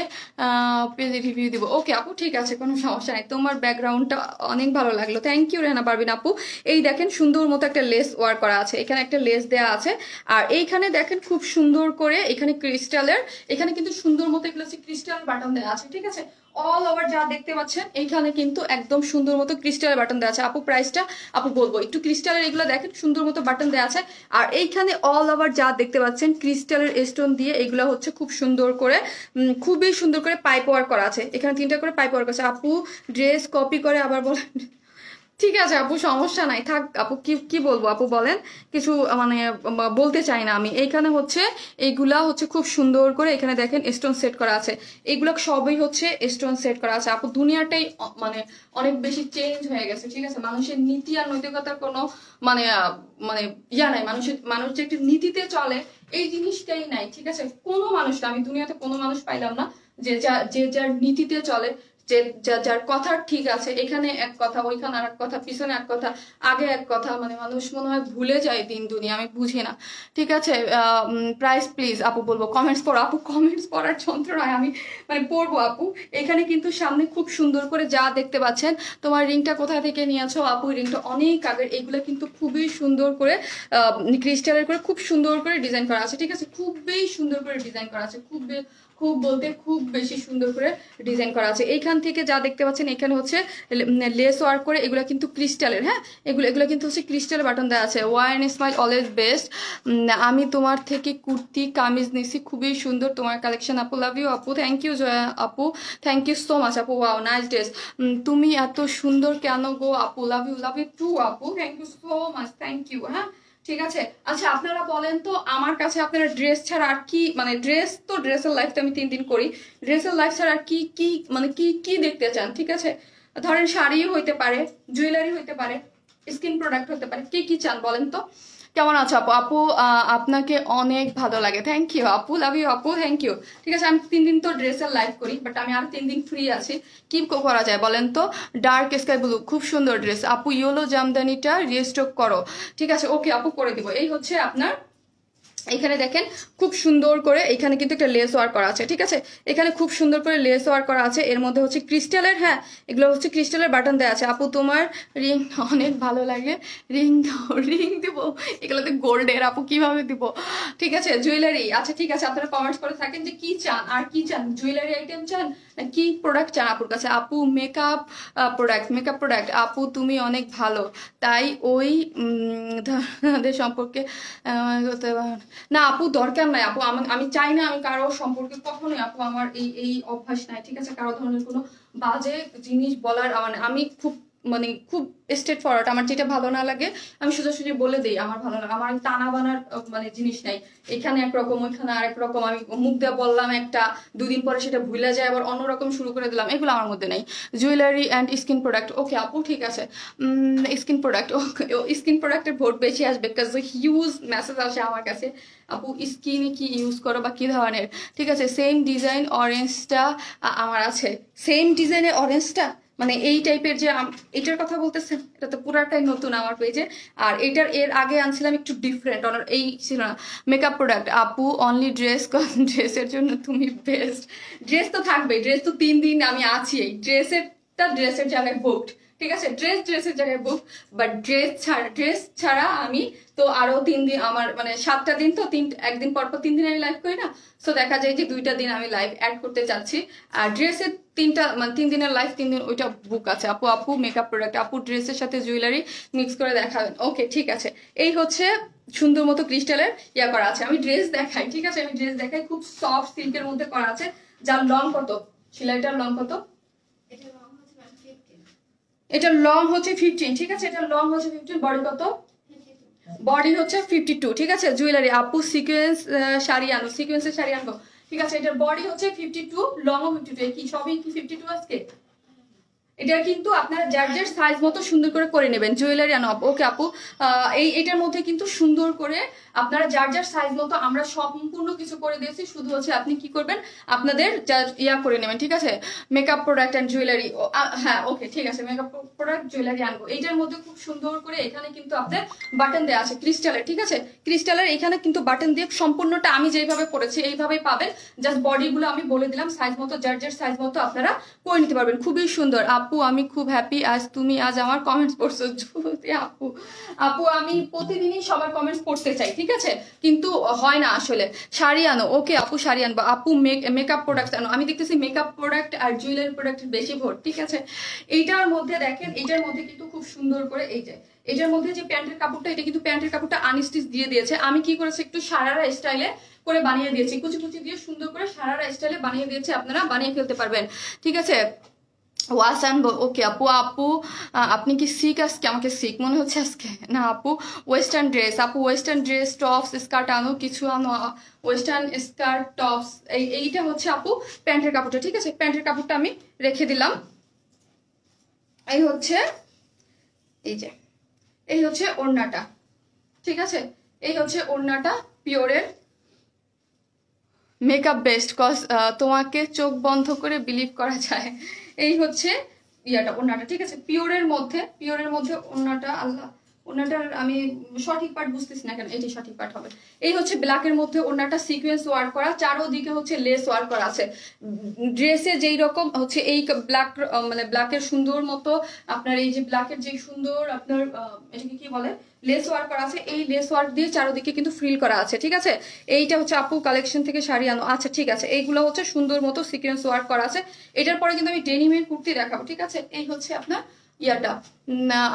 পেজে রিভিউ দিব। ওকে আপু ঠিক আছে, কোনো সমস্যা নেই। তোমার ব্যাকগ্রাউন্ডটা অনেক ভালো লাগলো, থ্যাংক ইউ রেহানা পারবিন আপু। এই দেখেন সুন্দর মতো একটা লেস ওয়ার্ক করা আছে, এখানে একটা লেস দেওয়া আছে। আর এইখানে দেখেন খুব সুন্দর করে এখানে ক্রিস্টালের, এখানে কিন্তু সুন্দর মতো এগুলো হচ্ছে ক্রিস্টাল বাটন দেওয়া আছে, ঠিক আছে। অল ওভার যা দেখতে পাচ্ছেন এইখানে কিন্তু একদম সুন্দর মতো ক্রিস্টালের বাটন দেওয়া আছে। আপু প্রাইসটা আপু বলবো একটু, ক্রিস্টালের এগুলো দেখেন সুন্দর মতো বাটন দেওয়া আছে। আর এইখানে অল ওভার যা দেখতে পাচ্ছেন ক্রিস্টালের স্টোন দিয়ে এগুলো হচ্ছে খুব সুন্দর করে, খুবই সুন্দর করে পাইপ ওয়ার্ক করা আছে। এখানে 3টা করে পাইপ ওয়ার্ক আছে। আপু ড্রেস কপি করে আবার বলেন, ঠিক আছে আপু সমস্যা নাই, থাক আপু, কি বলবো আপু বলেন, কিছু মানে বলতে চাই না আমি। এইখানে হচ্ছে এইগুলা হচ্ছে খুব সুন্দর করে এখানে দেখেন স্টোন সেট করা আছে, এইগুলো সবই হচ্ছে স্টোন সেট করা আছে। আপু দুনিয়াটাই মানে অনেক বেশি চেঞ্জ হয়ে গেছে, ঠিক আছে। মানুষের নীতি আর নৈতিকতার কোনো মানে মানে ইয়া নাই, মানুষ যে একটি নীতিতে চলে এই জিনিসটাই নাই, ঠিক আছে। কোনো মানুষ না, আমি দুনিয়াতে কোনো মানুষ পাইলাম না যে যার নীতিতে চলে, যে যার কথা ঠিক আছে, এখানে এক কথা, ওইখানে আর এক কথা, পিছনে এক কথা, আগে এক কথা, মানে মানুষ মনে হয় ভুলে যায় দিন দুনিয়া, আমি বুঝি না, ঠিক আছে। প্রাইস প্লিজ আপু বলবো, কমেন্টস পড়ো আপু, কমেন্টস পড়ার যন্ত্র নয়, আমি মানে পড়বো আপু। এখানে কিন্তু সামনে খুব সুন্দর করে যা দেখতে পাচ্ছেন। তোমার রিংটা কোথা থেকে নিয়েছো আপু? রিংটা অনেক আগের, এগুলো কিন্তু খুবই সুন্দর করে ক্রিস্টালের করে খুব সুন্দর করে ডিজাইন করা আছে, ঠিক আছে। খুবই সুন্দর করে ডিজাইন করা আছে, খুব বলতে খুব বেশি সুন্দর করে ডিজাইন করা আছে। এইখান থেকে যা দেখতে পাচ্ছেন এখানে হচ্ছে লেস ওয়ার্ক করে, এগুলো কিন্তু ক্রিস্টালের, হ্যাঁ এগুলো কিন্তু হচ্ছে ক্রিস্টাল বাটন দেওয়া আছে। One smile always best. আমি তোমার থেকে কুর্তি কামিজ নিছি, খুবই সুন্দর তোমার কালেকশন আপু, লাভ ইউ আপু, থ্যাংক ইউ জয়া আপু, থ্যাংক ইউ সো মাচ আপু, ওয়াও নাইস ড্রেস। তুমি এত সুন্দর কেন গো আপু, লাভ ইউ টু আপু, thank you so much, thank you, হ্যাঁ ঠিক আছে। আচ্ছা আপনারা বলেন তো, আমার কাছে আপনারা ড্রেস ছাড়া আর কি, মানে ড্রেস তো ড্রেসের লাইফ তো আমি 3 দিন করি, ড্রেসের লাইফ ছাড়া আর কি মানে কি দেখতে চান, ঠিক আছে। ধরেন শাড়িও হইতে পারে, জুয়েলারি হইতে পারে, স্কিন প্রোডাক্ট হতে পারে, কি চান বলেন তো। কেমন আছো আপু? আপু আপনাকে অনেক ভালো লাগে, থ্যাংক ইউ আপু, লাভ ইউ আপু, থ্যাংক ইউ। ঠিক আছে, আমি 3 দিন তো ড্রেসের লাইভ করি, বাট আমি আর 3 দিন ফ্রি আছি, কি করা যায় বলেন তো। ডার্ক স্কাই ব্লু খুব সুন্দর ড্রেস আপু, ইয়েলো জামদানিটা রিস্টক করো, ঠিক আছে ওকে আপু করে দিব। এই হচ্ছে আপনার, এখানে দেখেন খুব সুন্দর করে এখানে কিন্তু একটা লেস ওয়ার্ক করা আছে, ঠিক আছে। এখানে খুব সুন্দর করে লেস ওয়ার্ক করা আছে, এর মধ্যে হচ্ছে ক্রিস্টালের, হ্যাঁ এগুলো হচ্ছে ক্রিস্টালের বাটন দেওয়া আছে। আপু তোমার রিং অনেক ভালো লাগে, রিং দিব, এগুলোতে গোল্ডের আপু কিভাবে দিব, ঠিক আছে। জুয়েলারি, আচ্ছা ঠিক আছে, আপনারা কমেন্টস করে থাকেন যে কি চান, আর কি চান, জুয়েলারি আইটেম চান না কি প্রোডাক্ট চান আপুর কাছে। আপু মেকআপ প্রোডাক্ট আপু তুমি অনেক ভালো, তাই ওই সম্পর্কে না আপু দরকার নাই আপু, আমি চাই না, আমি কারো সম্পর্কে কখনোই আপু, আমার এই অভ্যাস নাই, ঠিক আছে। কারো ধরনের কোনো বাজে জিনিস বলার, মানে আমি খুব মানে খুব স্ট্রেট ফরওয়ার্ড, আমার যেটা ভালো না লাগে আমি সোজাসুজি বলে দিই আমার ভালো লাগে, আমার টানা বানার মানে জিনিস নাই, এখানে একরকম ওইখানে আরেক রকম, আমি মুখ দিয়ে বললাম একটা, 2 দিন পরে সেটা ভুলে যায় আবার অন্যরকম শুরু করে দিলাম, এগুলো আমার মধ্যে নাই। জুয়েলারি অ্যান্ড স্কিন প্রোডাক্ট, ওকে আপু ঠিক আছে। স্কিন প্রোডাক্ট, স্কিন প্রোডাক্টের ভোট বেশি আসবে, বিকজ হিউজ মেসেজ আসে আমার কাছে, আপু স্কিনে কি ইউজ করো বা কি ধরনের। ঠিক আছে, সেম ডিজাইন অরেঞ্জটা আমার আছে, সেম ডিজাইনের অরেঞ্জটা মানে এই টাইপের যে এটার কথা বলতেছেন, এটা তো পুরাটাই নতুন আমার পেজে। আর এটার এর আগে আনছিলাম একটু ডিফারেন্ট, এই ছিল না। মেকআপ প্রোডাক্ট আপু অনলি ড্রেস, ড্রেসের জন্য তুমি বেস্ট। ড্রেস তো থাকবে, ড্রেস তো 3 দিন আমি আছি, এই ড্রেসের জায়গায় বুকড। ঠিক আছে, ড্রেসের জায়গায় বুক, বাট ড্রেস ছাড়া আমি তো আরো 3 দিন, আমার মানে 7টা দিন, তো একদিন পর 3 দিন আমি লাইভ করি না, সো দেখা যায় যে 2টা দিন আমি লাইভ অ্যাড করতে চাচ্ছি। আর ড্রেসের 3টা মানে 3 দিনের লাইভ, 3 দিন ওইটা বুক আছে। আপু মেকআপ প্রোডাক্ট, আপু ড্রেসের সাথে জুয়েলারি মিক্স করে দেখাবেন, ওকে ঠিক আছে। এই হচ্ছে সুন্দর মতো ক্রিস্টালের ইয়া করা আছে, আমি ড্রেস দেখাই, ঠিক আছে আমি ড্রেস দেখাই, খুব সফট সিল্কের মধ্যে করা আছে, যার লং কত, সেলাইটার লং কত, এটা লং হচ্ছে 15, ঠিক আছে এটা লং হচ্ছে 15, বডি কত, বডি হচ্ছে 52, ঠিক আছে। জুয়েলারি আপু সিকোয়েন্স শাড়ি আনো, সিকোয়েন্সের শাড়ি আনবো, ঠিক আছে এটার বডি হচ্ছে 52, লং ও 52, কি সবই কি 52 আজকে। এটা কিন্তু আপনারা যার সাইজ মতো সুন্দর করে নেবেন। জুয়েলারি আনো আপু, ওকে আপু এটার মধ্যে কিন্তু সুন্দর করে আপনারা যার সাইজ মতো, আমরা সম্পূর্ণ কিছু করে দিয়েছি, শুধু হচ্ছে আপনি কি করবেন, আপনাদের ইয়া করে নেবেন, ঠিক আছে। মেকআপ প্রোডাক্ট অ্যান্ড জুয়েলারি, হ্যাঁ ওকে ঠিক আছে, মেকআপ প্রোডাক্ট জুয়েলারি আনবো। এইটার মধ্যে খুব সুন্দর করে এখানে কিন্তু আপনার বাটন দেওয়া আছে ক্রিস্টালের, ঠিক আছে ক্রিস্টালের এখানে কিন্তু বাটন দিয়ে সম্পূর্ণটা আমি যেভাবে করেছি এইভাবেই পাবেন, জাস্ট বডিগুলো আমি বলে দিলাম সাইজ মতো, যার সাইজ মতো আপনারা করে নিতে পারবেন, খুবই সুন্দর। আপু আমি খুব হ্যাপি আজ তুমি আমার কমেন্টস পড়ছো। আপু আমি প্রতিদিনই সবার কমেন্টস পড়তে চাই, ঠিক আছে, কিন্তু হয় না আসলে। শাড়ি আনো, ওকে আপু শাড়ি আনবো। আপু মেকআপ প্রোডাক্ট আনো, আমি দেখতেছি মেকআপ প্রোডাক্ট আর জুয়েলারি প্রোডাক্টের বেশি ভোট, ঠিক আছে। এইটার মধ্যে দেখেন, এইটার মধ্যে কিন্তু খুব সুন্দর করে এই যে এটার মধ্যে যে প্যান্টের কাপড়টা, এটা কিন্তু প্যান্টের কাপড়টা আনস্টিচ দিয়ে দিয়েছে, আমি কি করেছি একটু সারারা স্টাইলে করে বানিয়ে দিয়েছি, কুচি কুচি দিয়ে সুন্দর করে সারারা স্টাইলে বানিয়ে দিয়েছে, আপনারা বানিয়ে ফেলতে পারবেন, ঠিক আছে। ওয়াশ আনবো, ওকে আপু আপনি কি শিখ আজকে, আমাকে শিখ মনে হচ্ছে আজকে না আপু। ওয়েস্টার্ন ড্রেস, আপু ওয়েস্টার্ন ড্রেস টপস স্কার্ট আনো, কিছু আনো, ওয়েস্টার্ন স্কার্ট টপস, এইটা হচ্ছে আপু প্যান্টের কাপড়টা, ঠিক আছে প্যান্টের কাপড়টা আমি রেখে দিলাম। এই হচ্ছে এই হচ্ছে ওড়নাটা, ঠিক আছে এই হচ্ছে ওড়নাটা পিওরের। মেকআপ বেস্ট কজ তোমাকে চোখ বন্ধ করে বিলিভ করা যায়। এই হচ্ছে ইয়াটা ওড়নাটা, ঠিক আছে পিওরের মধ্যে ওড়নাটা, আল্লাহ ওড়নাটার আমি সঠিক পার্ট বুঝতেছি না কেন, এটি সঠিক পার্ট হবে। এই হচ্ছে ব্ল্যাকের মধ্যে ওড়নাটা সিকোয়েন্স ওয়ার্ক করা, চারোদিকে হচ্ছে লেস ওয়ার্ক করা আছে। ড্রেসে যেই রকম হচ্ছে এই ব্ল্যাক মানে ব্ল্যাকের সুন্দর মতো আপনার এই যে ব্ল্যাকের যে সুন্দর আপনার এটাকে কি বলে লেস ওয়ার্ক করা আছে, এই লেস ওয়ার্ক দিয়ে চারোদিকে কিন্তু ফ্রিল করা আছে, ঠিক আছে। এইটা হচ্ছে আপু কালেকশন থেকে শাড়ি আনো, আচ্ছা ঠিক আছে এইগুলো হচ্ছে সুন্দর মতো সিকোয়েন্স ওয়ার্ক করা আছে। এটার পরে কিন্তু আমি ডেনিমের কুর্তি দেখাবো, ঠিক আছে। এই হচ্ছে আপনার ইয়াটা।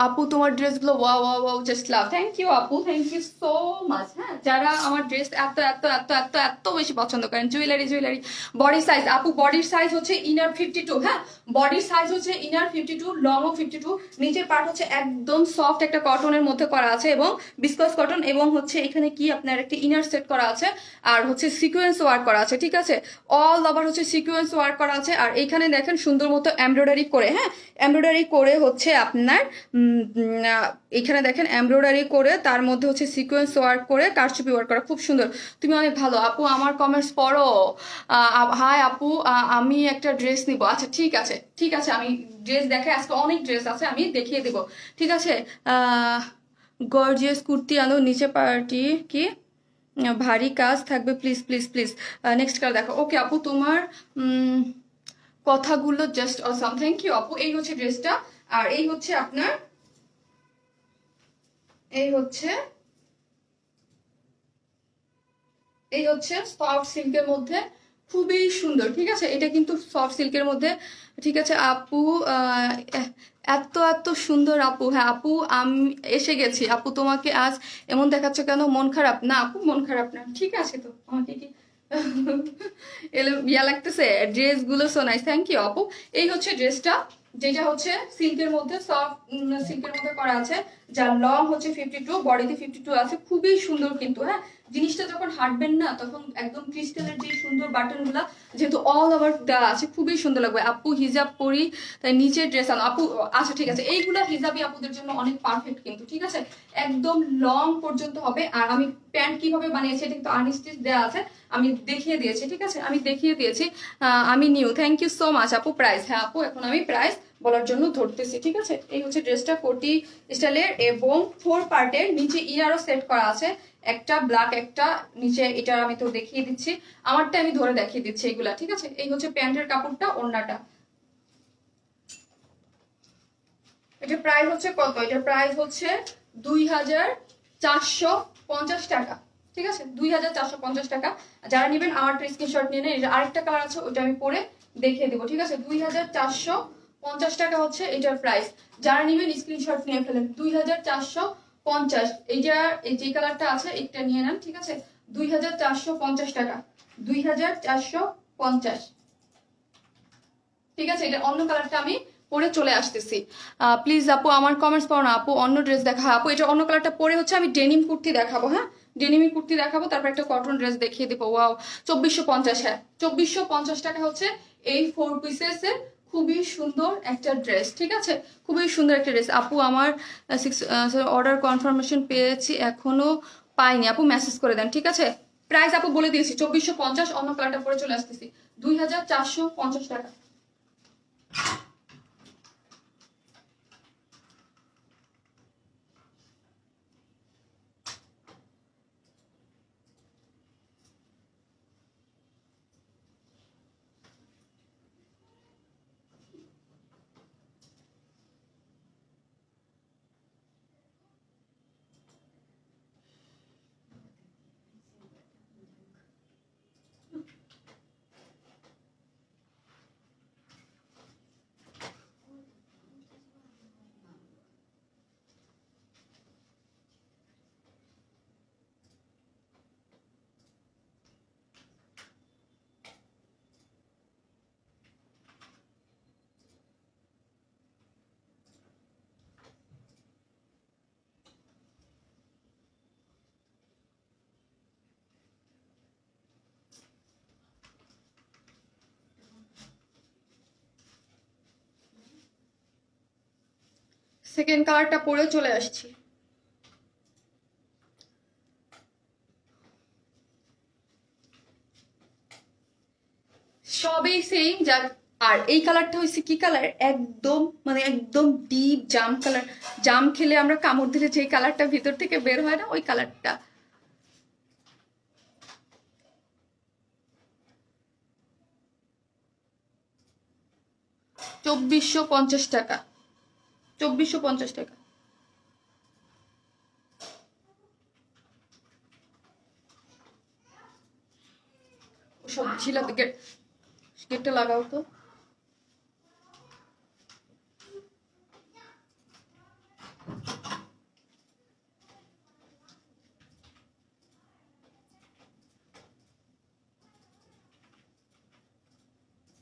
আপু তোমার ড্রেসগুলো wow wow wow just love, thank you আপু, থ্যাংক ইউ সো মাচ। হ্যাঁ যারা আমার ড্রেস এত এত এত এত এত বেশি পছন্দ করেন। জুয়েলারি বডি সাইজ, আপু বডির সাইজ হচ্ছে ইনার 52, হ্যাঁ বডির সাইজ হচ্ছে ইনার 52, লং ও 52, নিচের পার্ট হচ্ছে একদম সফট একটা কটনের মধ্যে করা আছে এবং বিসকস কটন, এবং হচ্ছে এখানে কি আপনার একটা ইনার সেট করা আছে আর হচ্ছে সিকোয়েন্স ওয়ার্ক করা আছে, ঠিক আছে অল ওভার হচ্ছে সিকোয়েন্স ওয়ার্ক করা আছে। আর এখানে দেখেন সুন্দর মতো এমব্রয়ডারি করে, হ্যাঁ এমব্রয়ডারি করে হচ্ছে আপনার এখানে দেখেন এমব্রয়ডারি করে তার মধ্যে হচ্ছে সিকোয়েন্স ওয়ার্ক করে কারচুপি ওয়ার্ক করা, খুব সুন্দর। তুমি অনেক ভালো আপু, আমার কমেন্টস পড়ো। হাই আপু আমি একটা ড্রেস নিব, আচ্ছা ঠিক আছে ঠিক আছে আমি ড্রেস দেখাই, আজকে অনেক ড্রেস আছে আমি দেখিয়ে দেবো, ঠিক আছে। গর্জিয়াস কুর্তি আনো, নিচে পার্টি কি ভারী কাজ থাকবে, please please please. Next colour দেখো, ওকে আপু তোমার কথাগুলো জাস্ট অসাম, থ্যাংক ইউ আপু। এই হচ্ছে ড্রেসটা, আর এই হচ্ছে আপনার এই হচ্ছে সফট সিল্কের মধ্যে, খুবই সুন্দর, ঠিক আছে এটা কিন্তু সফট সিল্কের মধ্যে, ঠিক আছে আপু এত এত সুন্দর আপু। হ্যাঁ আপু আমি এসে গেছি আপু, তোমাকে আজ এমন দেখাচ্ছে কেন, মন খারাপ না আপু? মন খারাপ না, ঠিক আছে তো আমাকে কি ইয়া লাগতেছে, ড্রেসগুলো সো নাইস, থ্যাংক ইউ আপু। এই হচ্ছে ড্রেসটা, যেটা হচ্ছে সিল্কের মধ্যে, সফট সিল্কের মধ্যে করা আছে, যার লং হচ্ছে 52, বডিতে 52 আছে, খুবই সুন্দর কিন্তু। হ্যাঁ, জিনিসটা যখন হাঁটবেন না তখন একদম ক্রিস্টালের যে সুন্দর বাটনগুলা যেহেতু অল ওভার দেওয়া আছে, খুবই সুন্দর লাগবে। আপু হিজাব পরি তাই নিচে ড্রেস আনো আপু। আচ্ছা ঠিক আছে, এইগুলা হিজাবি আপুদের জন্য অনেক পারফেক্ট কিন্তু, ঠিক আছে, একদম লং পর্যন্ত হবে। আর আমি প্যান্ট কিভাবে বানিয়েছি এটা কিন্তু আনস্টিচ দেওয়া আছে, আমি দেখিয়ে দিয়েছি, ঠিক আছে, আমি দেখিয়ে দিয়েছি। আমি new, thank you so much আপু। প্রাইস, হ্যাঁ আপু এখন আমি প্রাইস বলার জন্য ধরতেছি, ঠিক আছে। এই হচ্ছে ড্রেসটা, কোটি স্টাইলের এবং 4 পার্টের, নিচে ইয়ারও সেট করা আছে, একটা ব্ল্যাক একটা নিচে, এটা আমি তো দেখিয়ে দিচ্ছি, আমারটা আমি ধরে দেখিয়ে দিচ্ছি এগুলা, ঠিক আছে। এই হচ্ছে প্যান্টের কাপড়টা, ওড়নাটা। এটা প্রাইস হচ্ছে কত? এটা প্রাইস হচ্ছে 2450 টাকা, ঠিক আছে, 2450 টাকা। যারা নেবেন আমার স্ক্রিনশট নিয়ে নেন। এটা আরেকটা কালার আছে, ওটা আমি পরে দেখিয়ে দেবো, ঠিক আছে। 2450 টাকা হচ্ছে এটার প্রাইস। যারা নেবেন স্ক্রিনশট নিয়ে ফেলেন। 2450। এইটা এই যে কালারটা আছে এটা নিয়ে নেন, ঠিক আছে। 2450 টাকা, 2450, ঠিক আছে। এটা অন্য কালারটা আমি পরে চলে আসতেছি। প্লিজ আপু আমার কমেন্টস পড়ো না আপু, অন্য ড্রেস দেখা। আপু এটা অন্য কালারটা পরে হচ্ছে আমি ডেনিম কুর্তি দেখাবো। হ্যাঁ, ডেনিমি কুর্তি দেখাবো, তারপর একটা কটন ড্রেস দেখিয়ে দেবো। ওয়াও, 2450। হ্যাঁ, 2450 টাকা হচ্ছে এই 4 পিসেসের খুবই সুন্দর একটা ড্রেস, ঠিক আছে, খুবই সুন্দর একটা ড্রেস। আপু আমার অর্ডার কনফার্মেশন পেয়েছি, এখনো পাইনি আপু, মেসেজ করে দেন, ঠিক আছে। প্রাইস আপু বলে দিয়েছি 2450, অন্য কালারটা পরে চলে আসতেছি 2450 টাকা। সেকেন্ড কালারটা পরে চলে আসছি। সবই সেম যা। আর এই কালারটা হচ্ছে কি কালার, একদম মানে একদম ডিপ জাম কালার। জাম খেলে আমরা কামড় দিলে যে কালারটা ভিতর থেকে বের হয় না, ওই কালারটা। 2450 টাকা, 2450 টাকা। সব ঝিলা গেটটা লাগাও তো।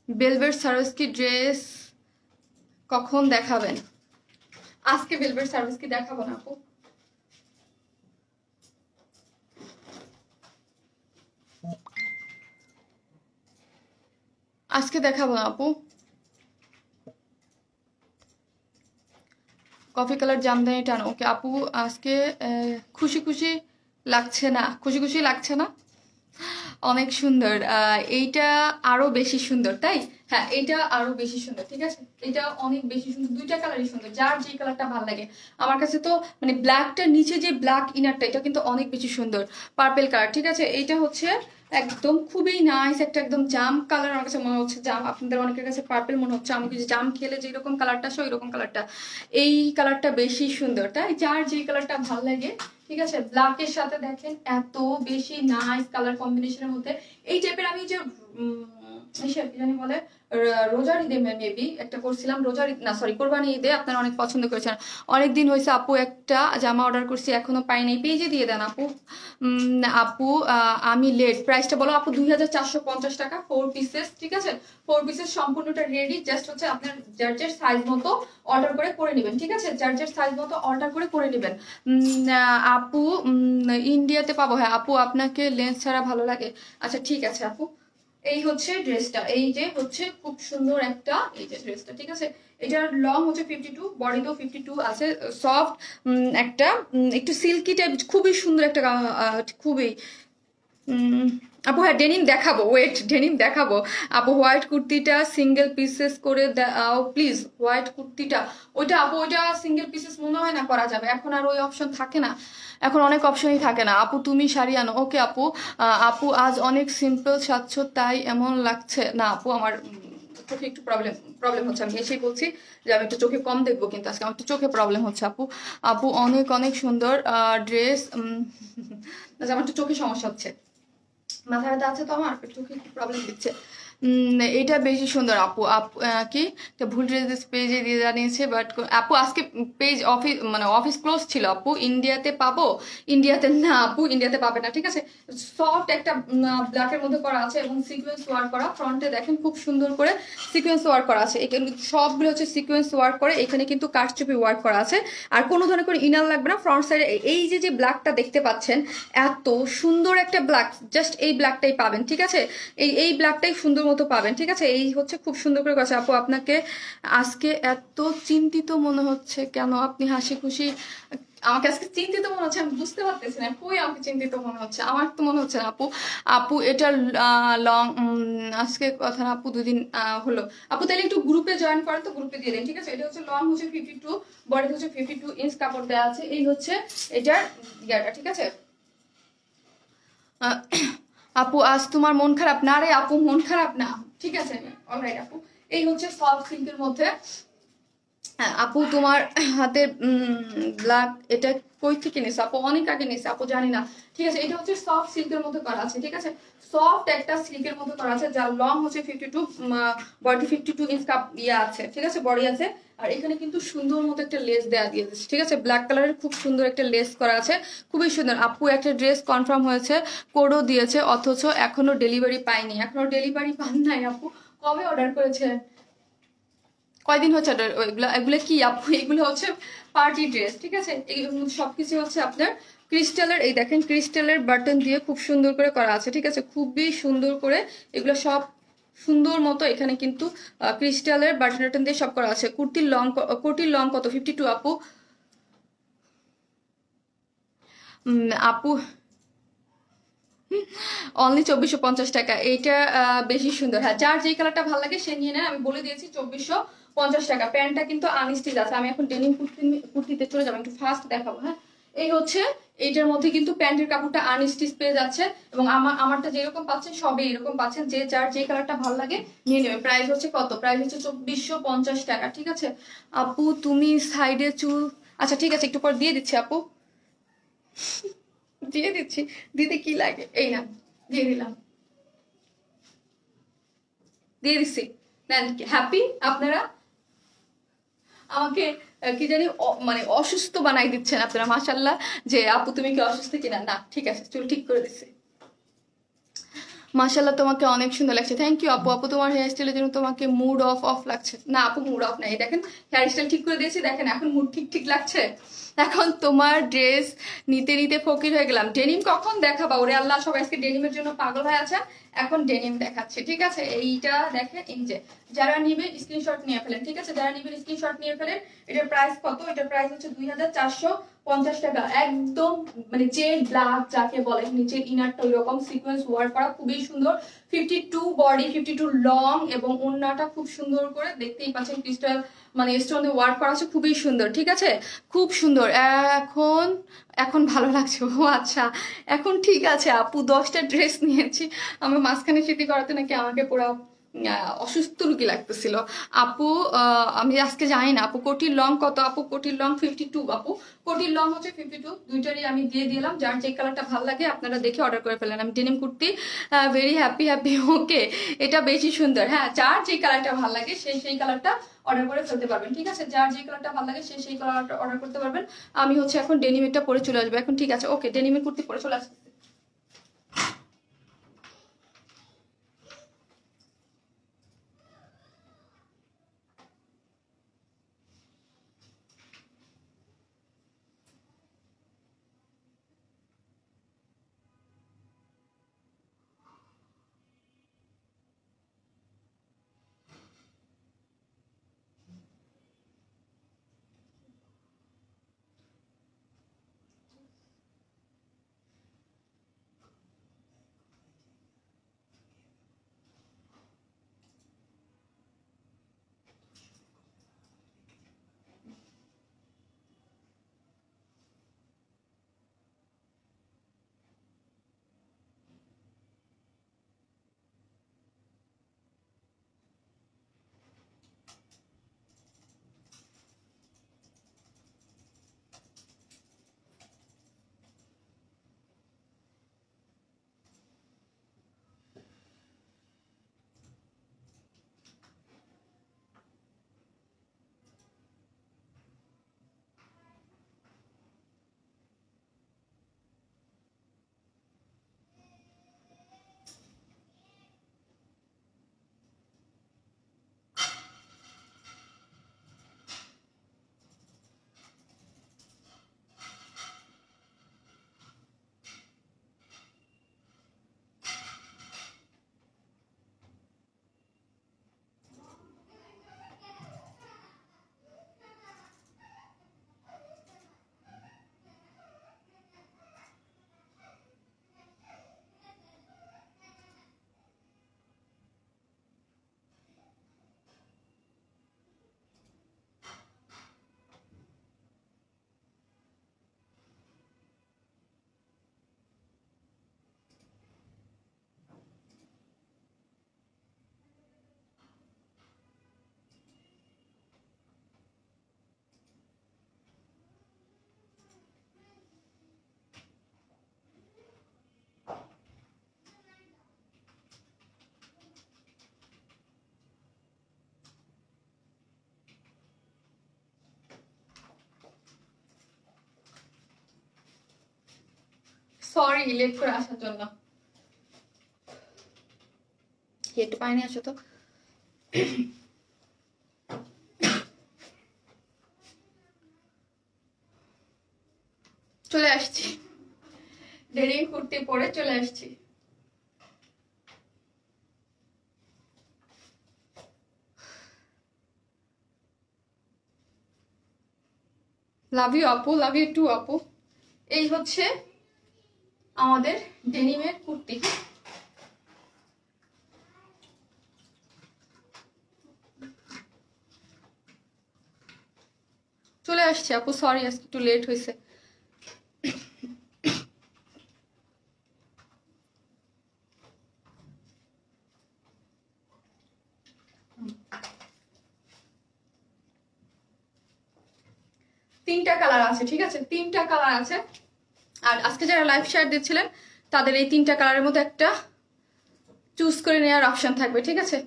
বেলভেট সারোস্কি ড্রেস কখন দেখাবেন? আজকে বেলভেট সারোস্কি দেখাবো না আপু। আজকে দেখাবো না আপু। কফি কালার জামদানি টানো, ওকে আপু। আজকে খুশি খুশি লাগছে না, খুশি খুশি লাগছে না, অনেক সুন্দর। এইটা আরো বেশি সুন্দর, তাই? হ্যাঁ, এটা আরো বেশি সুন্দর, ঠিক আছে, এটা অনেক বেশি সুন্দর। দুইটা কালারই সুন্দর, যার যে কালারটা ভালো লাগে। আমার কাছে তো মানে ব্ল্যাকটার নিচে যে ব্ল্যাক ইনারটা, এটা কিন্তু অনেক বেশি সুন্দর, পার্পেল কালার, ঠিক আছে। এইটা হচ্ছে একদম খুবই নাইস একটা একদম জাম কালার। আমার কাছে মনে হচ্ছে জাম, আপনাদের অনেকের কাছে পার্পেল মনে হচ্ছে, আমি কিছু জাম খেলে যেরকম কালারটা আসে ওই রকম কালারটা। এই কালারটা বেশি সুন্দর, তাই যার যে কালারটা ভালো লাগে, ঠিক আছে। ব্ল্যাকের সাথে দেখেন এত বেশি নাইস কালার কম্বিনেশনের মধ্যে এই টাইপের আমি যে কি জানি বলে রোজার ঈদে মেবি একটা করছিলাম, রোজার ঈদ না সরি কোরবানি ঈদে, আপনারা অনেক পছন্দ করেছেন। অনেক দিন হয়েছে আপু একটা জামা অর্ডার করছি এখনো পাই নাই, পেজে দিয়ে দেন আপু। আপু আমি লেট, প্রাইসটা বলো আপু। 2450 টাকা 4 পিসেস, ঠিক আছে? 4 পিসেস সম্পূর্ণটা রেডি, জাস্ট হচ্ছে আপনার যার যার সাইজ মতো অর্ডার করে নেবেন, ঠিক আছে? যার যার সাইজ মতো অর্ডার করে নেবেন। আপু ইন্ডিয়াতে পাবো? হ্যাঁ আপু, আপনাকে লেন্স ছাড়া ভালো লাগে। আচ্ছা ঠিক আছে আপু, এই হচ্ছে ড্রেসটা, এই যে হচ্ছে খুব সুন্দর একটা, এই যে ড্রেসটা, ঠিক আছে? এটার লং হচ্ছে 52, বডিতেও 52 আছে, সফট একটা একটু সিল্কি টাইপ, খুবই সুন্দর একটা খুবই আপু। হ্যাঁ ডেনিম দেখাবো, ওয়েট ডেনিম দেখাবো আপু। হোয়াইট কুর্তিটা সিঙ্গেল পিসেস করে দাও প্লিজ, হোয়াইট কুর্তিটা। ওইটা আপু ওইটা সিঙ্গেল পিসেস মনে হয় না করা যাবে, এখন আর ওই অপশন থাকে না, এখন অনেক অপশনই থাকে না আপু। তুমি শাড়ি আনো, ওকে আপু। আপু আজ অনেক সিম্পল সাজছ তাই এমন লাগছে। না আপু আমার চোখে একটু প্রবলেম হচ্ছে, আমি এসেই বলছি যে আমি একটু চোখে কম দেখবো, কিন্তু আজকে আমার একটু চোখে প্রবলেম হচ্ছে আপু। আপু অনেক অনেক সুন্দর ড্রেস। আমার একটু চোখে সমস্যা হচ্ছে, মাথা ব্যথা আছে তো আমার, চোখে একটু প্রবলেম দিচ্ছে। এটা বেশি সুন্দর আপু। আপু কি ভুল ড্রেস পেজে দিয়ে জানিয়েছে, বাট আপু আজকে পেজ অফিস মানে অফিস ক্লোজ ছিল আপু। ইন্ডিয়াতে পাবো? ইন্ডিয়াতে না আপু, ইন্ডিয়াতে পাবে না, ঠিক আছে? সফট একটা ব্ল্যাকের মধ্যে করা আছে এবং সিকোয়েন্স ওয়ার্ক করা, ফ্রন্টে দেখেন খুব সুন্দর করে সিকোয়েন্স ওয়ার্ক করা আছে, এখানে সবগুলো হচ্ছে সিকোয়েন্স ওয়ার্ক করে, এখানে কিন্তু কারচুপি ওয়ার্ক করা আছে, আর কোনো ধরনের করে ইনার লাগবে না। ফ্রন্ট সাইডে এই যে ব্ল্যাকটা দেখতে পাচ্ছেন, এত সুন্দর একটা ব্ল্যাক, জাস্ট এই ব্ল্যাকটাই পাবেন, ঠিক আছে? এই ব্ল্যাকটাই সুন্দর মতো পাবেন, ঠিক আছে? এই হচ্ছে খুব সুন্দর করে গেছে আপু। আপনাকে আজকে এত চিন্তিত মনে হচ্ছে কেন? আপনি হাসি খুশি, আমাকে আজকে চিন্তিত মনে হচ্ছে, আমি বুঝতে পারতেছি না কই আমাকে চিন্তিত মনে হচ্ছে, আমার তো মনে হচ্ছে না আপু। আপু এটা লং, আজকে কথা না আপু, 2 দিন হলো আপু। তাহলে একটু গ্রুপে জয়েন করেন তো, গ্রুপে দিয়ে দেন, ঠিক আছে? এটা হচ্ছে লং হচ্ছে 52, বডি হচ্ছে 52 ইঞ্চ কাপড় দেওয়া আছে, এই হচ্ছে এটার ইয়াটা, ঠিক আছে? আপু আজ তোমার মন খারাপ? না রে আপু, মন খারাপ না, ঠিক আছে? অলরাইট আপু, এই হচ্ছে সফট সিল্কের মধ্যে। আপু তোমার হাতে ব্ল্যাক, এটা কই থেকে নিছে আপু? অনেক আগে নিছে আপু, জানি না, ঠিক আছে? এটা হচ্ছে সফট সিল্কের মধ্যে করা আছে, ঠিক আছে? সফট একটা সিল্কের মধ্যে করা আছে, যার লং হচ্ছে 52, বডি 52 ইঞ্চ কাপ ইয়ে আছে, ঠিক আছে? বডি আছে, আর এখানে কিন্তু সুন্দর মতো একটা লেস দেওয়া দিয়েছে, ঠিক আছে? ব্ল্যাক কালারের খুব সুন্দর একটা লেস করা আছে, খুবই সুন্দর আপু। একটা ড্রেস কনফার্ম হয়েছে, কোডও দিয়েছে, অথচ এখনো ডেলিভারি পাইনি। এখনো ডেলিভারি পান নাই আপু? কবে অর্ডার করেছে? কয়দিন হচ্ছে অর্ডার? এগুলো কি আপু? এগুলো হচ্ছে পার্টি ড্রেস, ঠিক আছে? সবকিছু হচ্ছে আপনার ক্রিস্টালের, এই দেখেন ক্রিস্টালের বাটন দিয়ে খুব সুন্দর করে করা আছে, ঠিক আছে? খুবই সুন্দর করে এগুলো সব সুন্দর মতো, এখানে কিন্তু ক্রিস্টালের বাটন দিয়ে সব করা আছে। কুর্তির লং কত? 52 আপু। আপু অনলি 2450 টাকা, এইটা বেশি সুন্দর। হ্যাঁ যার যেই কালারটা ভালো লাগে সে নিয়ে নেন, আমি বলে দিয়েছি 2450 টাকা। প্যান্টটা কিন্তু আনস্টিচ আছে, আমি এখন ডেনিম কুর্তিতে চলে যাবো, একটু ফাস্ট দেখাবো। হ্যাঁ এই হচ্ছে, এইটার মধ্যে কিন্তু প্যান্টের কাপড়টা আনস্টিচ পেয়ে যাচ্ছে, এবং আমারটা যেরকম পাচ্ছেন সবই এরকম পাচ্ছেন, যে যার যে কালারটা ভালো লাগে নিয়ে নেবে। প্রাইস হচ্ছে কত? প্রাইস হচ্ছে 2450 টাকা, ঠিক আছে? আপু তুমি সাইডে চুল, আচ্ছা ঠিক আছে একটু পর দিয়ে দিচ্ছি আপু, দিয়ে দিচ্ছি। দিতে কি লাগে, এই না দিয়ে দিলাম, দিয়ে দিচ্ছি। হ্যাপি আপনারা? আমাকে কি জানি মানে অসুস্থ বানাই দিচ্ছেন আপনারা, মাশাল্লাহ। যে আপু তুমি কি অসুস্থ কিনা? না ঠিক আছে, চুল ঠিক করে দিচ্ছি। মাশাল্লাহ তোমাকে অনেক সুন্দর লাগছে, থ্যাংক ইউ আপু। আপু তোমার হেয়ার স্টাইলের জন্য তোমাকে মুড অফ লাগছে। না আপু মুড অফ নাই, দেখেন হেয়ার স্টাইল ঠিক করে দিয়েছি, দেখেন এখন মুড ঠিক লাগছে। এখন তোমার ড্রেস নিতে নিতে ফকির হয়ে গেলাম। ডেনিম কখন দেখাবা? ওরে আল্লাহ, সবাই আজকে ডেনিমের জন্য পাগল হয়ে আছে, এখন ডেনিম দেখাচ্ছে, ঠিক আছে? এইটা দেখেন, এই যে যারা নিবে স্ক্রিনশট নিয়ে ফেলেন, ঠিক আছে? যারা নিবেন স্ক্রিনশট নিয়ে ফেলেন। এটার প্রাইস কত? এটার প্রাইস হচ্ছে 2450 টাকা। একদম মানে জেড ব্ল্যাক যাকে বলে, নিচের ইনারটা ওই রকম সিকোয়েন্স ওয়ার্ক করা, খুবই সুন্দর। 52 বডি, 52 লং, এবং ওড়নাটা খুব সুন্দর করে দেখতেই পাচ্ছেন ক্রিস্টাল মানে স্টোন দিয়ে ওয়ার্ক করা আছে, খুবই সুন্দর, ঠিক আছে? খুব সুন্দর। এখন ভালো লাগছে। ও আচ্ছা, এখন ঠিক আছে আপু। 10টা ড্রেস নিয়েছি, আমার মাঝখানে স্মৃতি করাতে নাকি আমাকে পুরো অসুস্থ রুগী লাগতেছিল আপু। আমি আজকে জানি না আপু কোটির লং কত। আপু কোটির লং 52 আপু, কোটির লং হচ্ছে 52। দুইটারই আমি দিয়ে দিলাম, যার যে কালারটা ভালো লাগে আপনারা দেখে অর্ডার করে ফেলেন। আমি denim kurti very happy happy. Okay, এটা বেশি সুন্দর। হ্যাঁ, যার যে কালারটা ভালো লাগে সেই কালারটা অর্ডার করে ফেলতে পারবেন, ঠিক আছে? যার যে কালারটা ভালো লাগে সেই কালারটা অর্ডার করতে পারবেন। আমি হচ্ছে এখন ডেনিমেরটা পরে চলে আসবো এখন, ঠিক আছে? ওকে, ডেনিমের কুর্তি পরে চলে আসবে। সরি লেট করে আসার জন্য। একটু পানি আসো তো। চলে আসছি, ডেনিম কুর্তি পরে চলে আসছি। লাভ ইউ আপু, লাভ ইউ টু আপু। এই হচ্ছে আমাদের ডেনিমের কুর্তি। চলে আসছে আপু, সরি আজকে একটু লেট হয়েছে। তিনটা কালার আছে, ঠিক আছে? তিনটা কালার আছে। আর আজকে যারা লাইভ শেয়ার দিচ্ছিলেন তাদের এই তিনটা কালারের মধ্যে একটা চুজ করে নেওয়ার অপশন থাকবে, ঠিক আছে?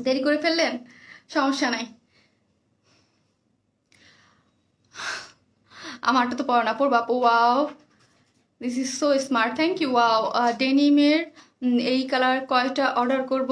দেরি করে ফেললেন, সমস্যা নাই। আমারটা তো পড়ো না, পড়বা আপু। Wow, this is so smart, thank you. Wow, ডেনিমের এই কালার কয়টা অর্ডার করব?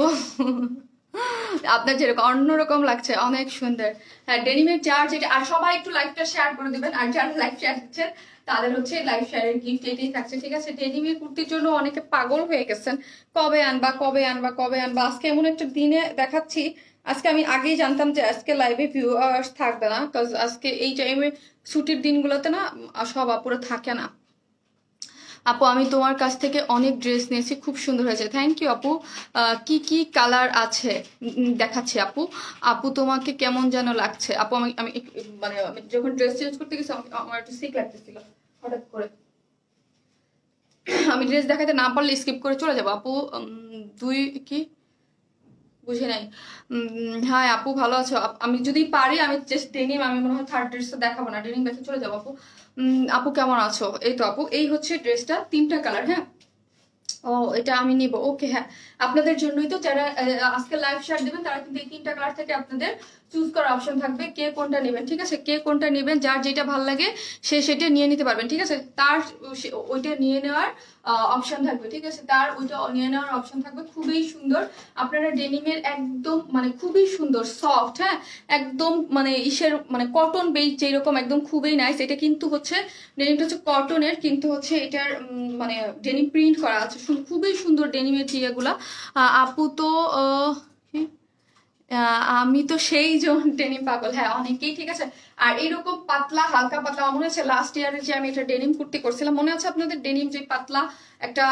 আপনার যেরকম অন্যরকম লাগছে, অনেক সুন্দর। হ্যাঁ, ডেনিমের যার যেটা। আর সবাই একটু লাইভটা শেয়ার করে দিবেন, আর যারা লাইভ শেয়ার দিচ্ছেন তাদের হচ্ছে লাইভ শেয়ারের গিফট এটাই থাকছে, ঠিক আছে? ডেনিমের কুর্তির জন্য অনেকে পাগল হয়ে গেছেন, কবে আনবা কবে আনবা কবে আনবা। আজকে এমন একটা দিনে দেখাচ্ছি, আজকে আমি আগেই জানতাম যে আজকে লাইভে ভিউয়ার্স থাকবে না, বিকজ আজকে এই টাইমে ছুটির দিনগুলোতে না সব আপুরা থাকে না। আপু আমি তোমার কাছ থেকে অনেক ড্রেস নিয়েছি, খুব সুন্দর হয়েছে, থ্যাংক ইউ আপু। কি কি কালার আছে দেখাচ্ছি আপু। আপু তোমাকে কেমন যেন লাগছে আপু। আমি আমি মানে আমি যখন ড্রেস চেঞ্জ করতে গেছি আমার একটু সিক লাগতেছিল হঠাৎ করে। আমি ড্রেস দেখাতে না পারলে স্কিপ করে চলে যাবো আপু। দুই কি বুঝে নাই। হ্যাঁ আপু ভালো আছো? আমি যদি পারি আমি জাস্ট ডেনিম, আমি মনে হয় থার্ড ড্রেসটা দেখাবো না, ডেনিম দেখে চলে যাবো আপু। আপু কেমন আছো? এই তো আপু, এই হচ্ছে ড্রেসটা, 3টা কালার। হ্যাঁ ও এটা আমি নিব, ওকে। হ্যাঁ আপনাদের জন্যই তো, যারা আজকে লাইভ শেয়ার দেবেন তারা কিন্তু এই 3টা কালার থেকে আপনাদের চুজ করার অপশন থাকবে, কে কোনটা নেবেন। ঠিক আছে, কে কোনটা নেবেন, যার যেটা ভালো লাগে সে সেটা নিয়ে নিতে পারবেন। ঠিক আছে, তার ওইটা নিয়ে নেওয়ার অপশন থাকবে। ঠিক আছে, তার ওইটা নিয়ে নেওয়ার অপশন থাকবে। খুবই সুন্দর, আপনারা ডেনিমের একদম মানে খুবই সুন্দর সফট, হ্যাঁ একদম মানে ইসের মানে কটন বেস যেরকম, একদম খুবই নাইস। এটা কিন্তু হচ্ছে ডেনিমটা হচ্ছে কটনের, কিন্তু হচ্ছে এটার মানে ডেনিম প্রিন্ট করা আছে, খুবই সুন্দর ডেনিমের ইয়েগুলা। আপু তো আমি তো সেই ডেনিম পাগল, হ্যাঁ অনেকেই। ঠিক আছে, আর এরকম পাতলা হালকা পাতলা, আমার মনে হচ্ছে লাস্ট ইয়ারে যে আমি এটা ডেনিম কুর্তি করছিলাম, মনে আছে আপনাদের? ডেনিম যে পাতলা একটা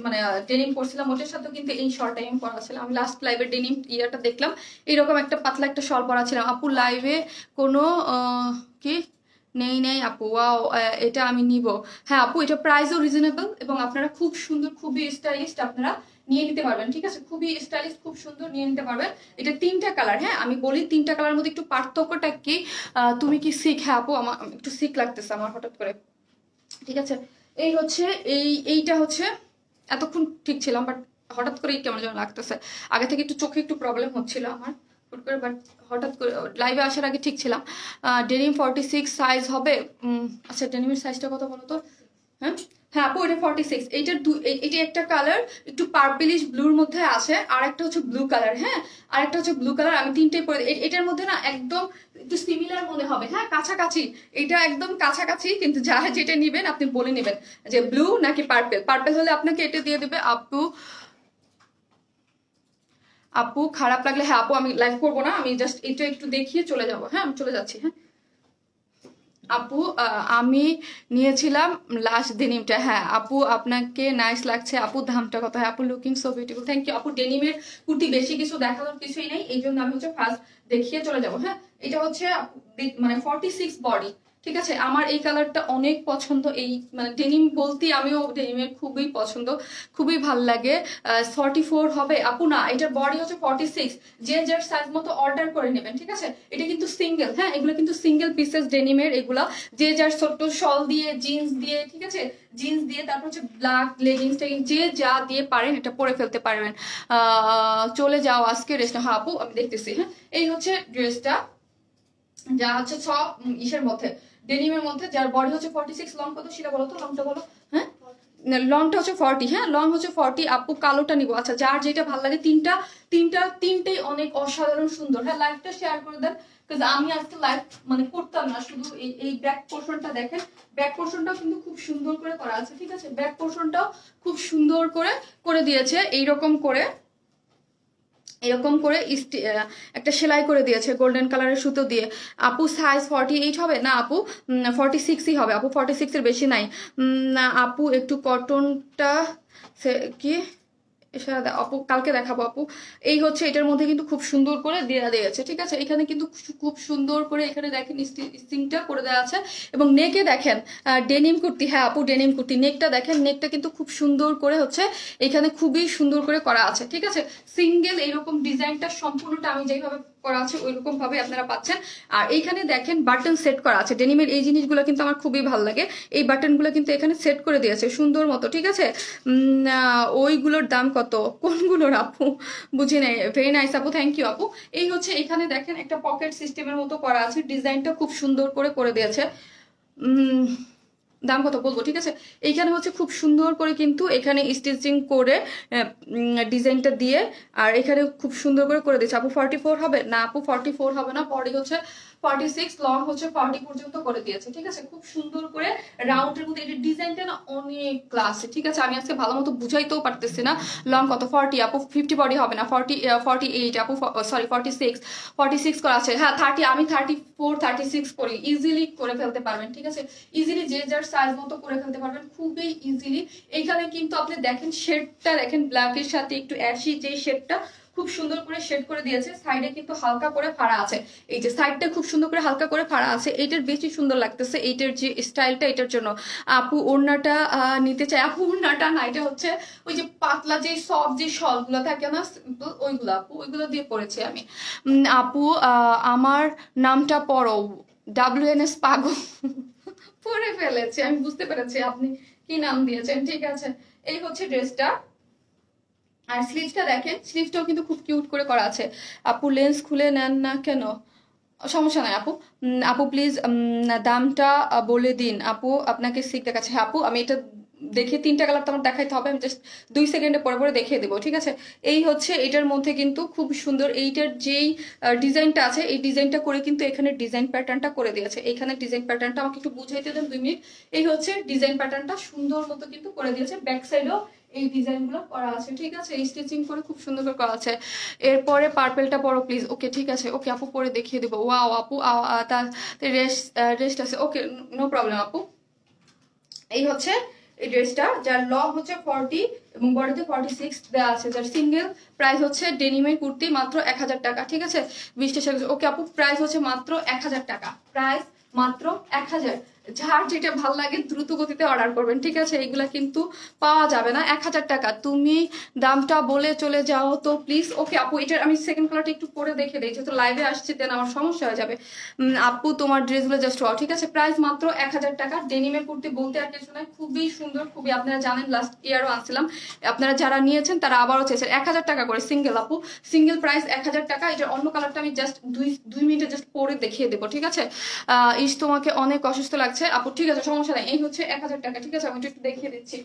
মানে ডেনিম করছিলাম, ওটার সাথে কিন্তু এই শর্ট টাইম পরা ছিল। আমি লাস্ট লাইভে ডেনিম ইয়ারটা দেখলাম, এরকম একটা পাতলা একটা শল পরা ছিলাম। আপু লাইভে কোনো কি নেই নেই আপু, ওয়াও এটা আমি নিব। হ্যাঁ আপু এটা প্রাইসও রিজনেবল এবং আপনারা খুব সুন্দর, খুবই স্টাইলিশ, আপনারা নিয়ে নিতে পারবেন। ঠিক আছে, খুবই স্টাইলিশ, খুব সুন্দর, নিয়ে নিতে পারবেন। এটা 3টা কালার। হ্যাঁ আমি বলি 3টা কালার মধ্যে একটু পার্থক্যটা কি, তুমি কি শিখ? হ্যাঁ আপু আমার একটু শিখ লাগতেছে আমার হঠাৎ করে। ঠিক আছে, এই হচ্ছে এইটা হচ্ছে এতক্ষণ ঠিক ছিলাম, বাট হঠাৎ করে কেমন যেন লাগতেছে। আগে থেকে একটু চোখে একটু প্রবলেম হচ্ছিল আমার হুট করে, বাট হঠাৎ করে লাইভে আসার আগে ঠিক ছিলাম। ডেনিম 46 সাইজ হবে। আচ্ছা ডেনিমের সাইজটা কত বলো তো? হ্যাঁ হ্যাঁ আপু এটা 46। এটা একটা কালার একটু পার্পলিশ ব্লুর মধ্যে আছে, আর একটা হচ্ছে ব্লু কালার। হ্যাঁ আর একটা হচ্ছে ব্লু কালার, আমি 3টাই পরে, এটার মধ্যে না একদম একটু সিমিলার মনে হবে, হ্যাঁ কাছাকাছি, এটা একদম কাছাকাছি। কিন্তু যা যেটা নিবেন আপনি বলে নেবেন যে ব্লু নাকি পার্পেল। পার্পেল হলে আপনাকে এটা দিয়ে দেবে আপু। আপু খারাপ লাগলে, হ্যাঁ আপু আমি লাইভ করবো না, আমি জাস্ট এটা একটু দেখিয়ে চলে যাবো। হ্যাঁ আমি চলে যাচ্ছি। হ্যাঁ আপু আমি নিয়েছিলাম লাস্ট ডেনিমটা। হ্যাঁ আপু আপনাকে নাইস লাগছে আপু, দামটা কত? হ্যাঁ আপু looking so beautiful, thank you আপু। ডেনিমের কুর্তি বেশি কিছু দেখানোর কিছুই নেই, এই জন্য আমি হচ্ছে ফার্স্ট দেখিয়ে চলে যাবো। হ্যাঁ এটা হচ্ছে মানে 46 বডি। ঠিক আছে, আমার এই কালারটা অনেক পছন্দ। এই মানে ডেনিম বলতে আমিও ডেনিমের খুবই পছন্দ, খুবই ভাল লাগে। 44 হবে আপু? না, এটার বডি হচ্ছে 46, যে যার সাইজ মতো অর্ডার করে নেবেন। ঠিক আছে, এটা কিন্তু সিঙ্গেল, হ্যাঁ এগুলো কিন্তু সিঙ্গেল পিসেস ডেনিমের এগুলা, যে যার ছোট্ট শল দিয়ে, জিন্স দিয়ে, ঠিক আছে জিন্স দিয়ে, তারপর হচ্ছে ব্ল্যাক লেগিংস টেগিং, যে যা দিয়ে পারেন এটা পরে ফেলতে পারবেন। চলে যাও আজকে রেস্ট। হ্যাঁ আপু আমি দেখতেছি। হ্যাঁ এই হচ্ছে ড্রেসটা, যা হচ্ছে সব ইসের মধ্যে, ডেনিমের মধ্যে, যার বডি হচ্ছে 46। লং কত সেটা বলো তো, লংটা বলো। হ্যাঁ লংটা হচ্ছে 40। হ্যাঁ লং হচ্ছে 40। আপু কালোটা নিবো। আচ্ছা যার যেটা ভালো লাগে, তিনটেই অনেক অসাধারণ সুন্দর। হ্যাঁ লাইভটা শেয়ার করে দেন, বিকজ আমি আজকে লাইভ মানে করতাম না। শুধু এই ব্যাক পোর্শনটা দেখেন, ব্যাক পোর্শনটাও কিন্তু খুব সুন্দর করে করা আছে। ঠিক আছে, ব্যাক পোর্শনটাও খুব সুন্দর করে করে দিয়েছে, এইরকম করে এরকম করে একটা সেলাই করে দিয়েছে গোল্ডেন কালারের সুতো দিয়ে। আপু সাইজ 48 হবে? না আপু 46ই হবে আপু, 46 এর বেশি নাই। না আপু একটু কটনটা কি আপু কালকে দেখাবো আপু। এই হচ্ছে এটার মধ্যে কিন্তু খুব সুন্দর করে দেওয়া দিয়েছে। ঠিক আছে, এখানে কিন্তু খুব সুন্দর করে এখানে দেখেন স্টিচিংটা করে দেওয়া আছে, এবং নেকে দেখেন ডেনিম কুর্তি। হ্যাঁ আপু ডেনিম কুর্তি, নেকটা দেখেন, নেকটা কিন্তু খুব সুন্দর করে হচ্ছে এখানে খুবই সুন্দর করে করা আছে। ঠিক আছে, সিঙ্গেল এইরকম ডিজাইনটা সম্পূর্ণটা আমি যেভাবে করা আছে ওইরকম ভাবে আপনারা পাচ্ছেন। আর এইখানে দেখেন বাটন সেট করা আছে। ডেনিমের এই জিনিসগুলো কিন্তু আমার খুবই ভালো লাগে, এই বাটনগুলো কিন্তু এখানে সেট করে দিয়েছে সুন্দর মতো। ঠিক আছে, ওইগুলোর দাম কত? কোনগুলোর আপু বুঝি নাই। ভেরি নাইস আপু, থ্যাংক ইউ আপু। এই হচ্ছে এখানে দেখেন একটা পকেট সিস্টেমের মতো করা আছে, ডিজাইনটা খুব সুন্দর করে করে দিয়েছে। দাম কত বলবো? ঠিক আছে, এইখানে হচ্ছে খুব সুন্দর করে কিন্তু এখানে স্টিচিং করে ডিজাইনটা দিয়ে, আর এখানে খুব সুন্দর করে করে দিয়েছে। আপু 44 হবে? না আপু 44 হবে না, বডি হচ্ছে 46, লং হচ্ছে 40 পর্যন্ত করে দিয়েছে। ঠিক আছে, খুব সুন্দর করে রাউন্ডের মধ্যে এই ডিজাইনটা না অনেক ক্লাসে। ঠিক আছে, আমি আজকে ভালো মতো বুঝাইতেও পারতেছি না। লং কত? 40 আপু 50 বডি হবে না, 48 আপু, সরি 46 করা আছে। হ্যাঁ 30, আমি 34 36 করি, ইজিলি করে ফেলতে পারবেন। ঠিক আছে, ইজিলি যে যার সাইজ মতো করে ফেলতে পারবেন খুবই ইজিলি। এইখানে কিন্তু আপনি দেখেন শেডটা দেখেন, ব্ল্যাকের সাথে একটু অ্যাশি যে শেডটা, খুব সুন্দর করে শেড করে দিয়েছে, সাইডে কিন্তু হালকা করে ফাড়া আছে, এই যে সাইডটা খুব সুন্দর করে হালকা করে ফাড়া আছে, এইটার বেশি সুন্দর লাগতেছে এইটার যে স্টাইলটা, এটার জন্য আপু ওড়নাটা নিতে চাই। আপু ওড়নাটা না, এটা হচ্ছে ওই যে পাতলা যে সফট যে শলগুলো থাকে না ওইগুলো আপু, ওইগুলো দিয়ে পরেছি আমি। আপু আমার নামটা পড়ো, WNS পাগল পরে ফেলেছে, আমি বুঝতে পেরেছি আপনি কি নাম দিয়েছেন, ঠিক আছে। এই হচ্ছে ড্রেসটা, আর স্লিভসটা দেখেন, স্লিভসটাও কিন্তু খুব কিউট করে করা আছে। আপু লেন্স খুলে নেন না কেন? সমস্যা নাই আপু। আপু প্লিজ দামটা বলে দিন আপু, আপনাকে সিক দেখাচ্ছে। হ্যাঁ আপু, আমি এটা দেখে 3টা কালার তো আমার দেখাইতে হবে, আমি জাস্ট 2 সেকেন্ডে পরে পরে দেখিয়ে দেবো, ঠিক আছে। এই হচ্ছে এটার মধ্যে কিন্তু খুব সুন্দর এইটার যেই ডিজাইনটা আছে, এই ডিজাইনটা করে কিন্তু এখানে ডিজাইন প্যাটার্নটা করে দিয়েছে। এইখানে ডিজাইন প্যাটার্নটা আমাকে একটু বুঝাইতে দেন 2 মিনিট। এই হচ্ছে ডিজাইন প্যাটার্নটা সুন্দর মতো কিন্তু করে দিয়েছে, ব্যাক সাইডও এই ডিজাইনগুলো করা আছে, ঠিক আছে, এই স্টিচিং করে খুব সুন্দর করে করা আছে। এরপরে পার্পেলটা পরো প্লিজ। ওকে ঠিক আছে, ওকে আপু পরে দেখিয়ে দেবো। ওয়াও আপু, তার রেস্ট আছে, ওকে নো প্রবলেম আপু। এই হচ্ছে এই ড্রেসটা, যার লং হচ্ছে 40 এবং বডিতে 46 দেওয়া আছে, যার সিঙ্গেল প্রাইস হচ্ছে ডেনিমের কুর্তি মাত্র 1000 টাকা, ঠিক আছে। 20টা সাইজ, ওকে আপু প্রাইস হচ্ছে মাত্র 1000 টাকা, প্রাইস মাত্র 1000। যার যেটা ভালো লাগে দ্রুত গতিতে অর্ডার করবেন, ঠিক আছে, এগুলা কিন্তু পাওয়া যাবে না। 1000 টাকা, তুমি দামটা বলে চলে যাও তো প্লিজ। ওকে আপু, এটার আমি সেকেন্ড কালারটা একটু পরে দেখে দিই, যেহেতু লাইভে আসছি দেন আমার সমস্যা হয়ে যাবে। আপু তোমার ড্রেসগুলো জাস্ট ওয়াও, ঠিক আছে, প্রাইস মাত্র 1000 টাকা। ডেনিমের কুর্তি বলতে আর কিছু নাই, খুবই সুন্দর, খুবই, আপনারা জানেন লাস্ট ইয়ারও আনছিলাম, আপনারা যারা নিয়েছেন তারা আবারও চেয়েছেন। 1000 টাকা করে সিঙ্গেল আপু, সিঙ্গেল প্রাইস 1000 টাকা। এটার অন্য কালারটা আমি জাস্ট 2 মিনিটে জাস্ট পরে দেখিয়ে দেবো, ঠিক আছে। ইস তোমাকে অনেক অসুস্থ লাগছে আপু, ঠিক আছে সমস্যা নাই। এই হচ্ছে 1000 টাকা, ঠিক আছে, আমি একটু দেখিয়ে দিচ্ছি।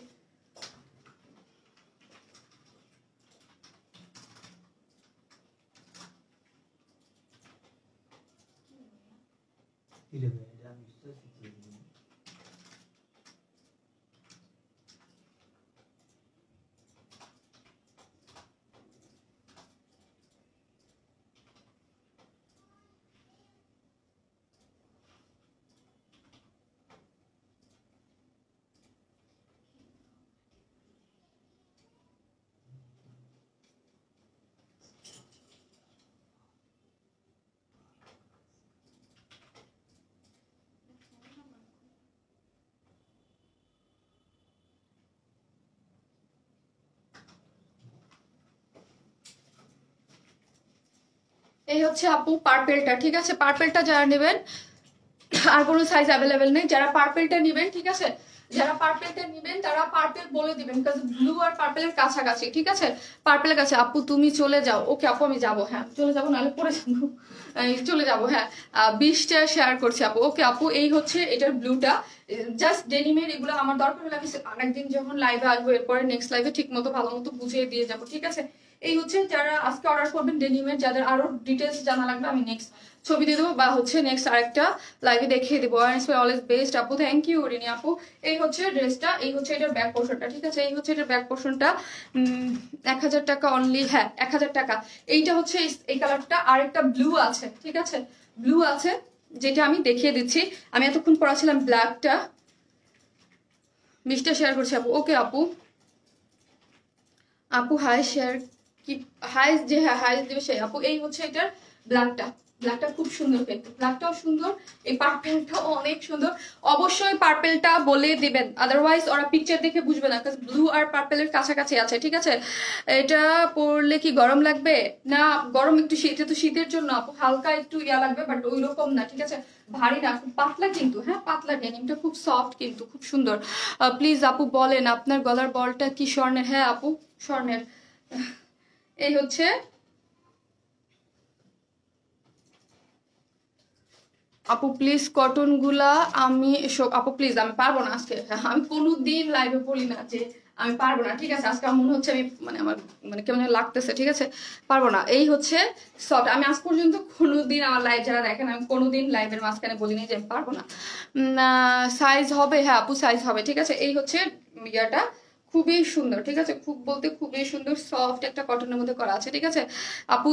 এই হচ্ছে আপু পার্পেলটা, ঠিক আছে, পার্পেলটা যারা নেবেন, আর কোনো সাইজ অ্যাভেলেবেল নেই, যারা পার্পেলটা নেবেন, ঠিক আছে, যারা পার্পেলটা নেবেন তারা পার্পেল বলে দিবেন, বিকজ ব্লু আর পার্পেলের কাছাকাছি, ঠিক আছে, পার্পেলের কাছে। আপু তুমি চলে যাও, ওকে আপু আমি যাবো, হ্যাঁ চলে যাবো, নাহলে পরে যাবো, চলে যাবো, হ্যাঁ 20টা শেয়ার করছি আপু। ওকে আপু, এই হচ্ছে এটার ব্লুটা, জাস্ট ডেনিমের, এগুলো আমার দরকার হলে আমি আরেকদিন যখন লাইভে আসবো এরপরে নেক্সট লাইভে ঠিক মতো ভালো মতো বুঝিয়ে দিয়ে যাবো, ঠিক আছে। এই হচ্ছে যারা আজকে অর্ডার করবেন ডেনিমের, যাদের আরো ডিটেলস জানা লাগবে আমি নেক্সট ছবি দিয়ে দেবো, বা হচ্ছে নেক্সট আরেকটা লাইভে দেখিয়ে দেবো। অলওয়েজ বেস্ট আপু, থ্যাংক ইউ রিনি আপু। এই হচ্ছে ড্রেসটা, এই হচ্ছে এটার ব্যাক পোর্শনটা, ঠিক আছে, এই হচ্ছে এটার ব্যাক পোর্শনটা। 1000 টাকা অনলি, হ্যাঁ 1000 টাকা। এইটা হচ্ছে এই কালারটা, আর একটা ব্লু আছে, ঠিক আছে, ব্লু আছে যেটা আমি দেখিয়ে দিচ্ছি। আমি এতক্ষণ পড়াছিলাম ব্ল্যাকটা। 20টা শেয়ার করছি আপু। ওকে আপু, আপু হাই শেয়ার কি, হাই যে, হ্যাঁ হাই দেবে সেই আপু। এই হচ্ছে এটার ব্ল্যাকটা, ব্ল্যাকটা খুব সুন্দর দেখতে, ব্ল্যাকটাও সুন্দর, এই পার্পেলটাও অনেক সুন্দর। অবশ্যই পার্পেলটা বলে দিবেন, আদারওয়াইজ ওরা পিকচার দেখে বুঝবে না, ব্লু আর পার্পেলের কাছাকাছি আছে, ঠিক আছে। এটা পরলে কি গরম লাগবে? না গরম, একটু শীত, তো শীতের জন্য আপু হালকা একটু ইয়া লাগবে, বাট ওই রকম না, ঠিক আছে, ভারী না, খুব পাতলা কিন্তু, হ্যাঁ পাতলা ডেনিমটা খুব সফট কিন্তু খুব সুন্দর। প্লিজ আপু বলেন আপনার গলার বলটা কি স্বর্ণের? হ্যাঁ আপু স্বর্ণের। এই হচ্ছে আপু প্লিজ কটন গুলা, আমি আপু প্লিজ আমি পারবো না আজকে, আমি কোনোদিন লাইভে বলি না যে আমি পারবো না, ঠিক আছে, আজকে আমার মনে হচ্ছে আমি আমার কেমন লাগতেছে, ঠিক আছে, পারবো না। এই হচ্ছে সফট, আমি আজ পর্যন্ত কোনোদিন আমার লাইভ যারা দেখেন আমি কোনোদিন লাইভের মাঝখানে বলিনি যে আমি পারবো না। সাইজ হবে, হ্যাঁ আপু সাইজ হবে, ঠিক আছে। এই হচ্ছে ইয়াটা, খুবই সুন্দর, ঠিক আছে, খুব বলতে খুবই সুন্দর, সফট একটা কটনের মধ্যে করা আছে, ঠিক আছে। আপু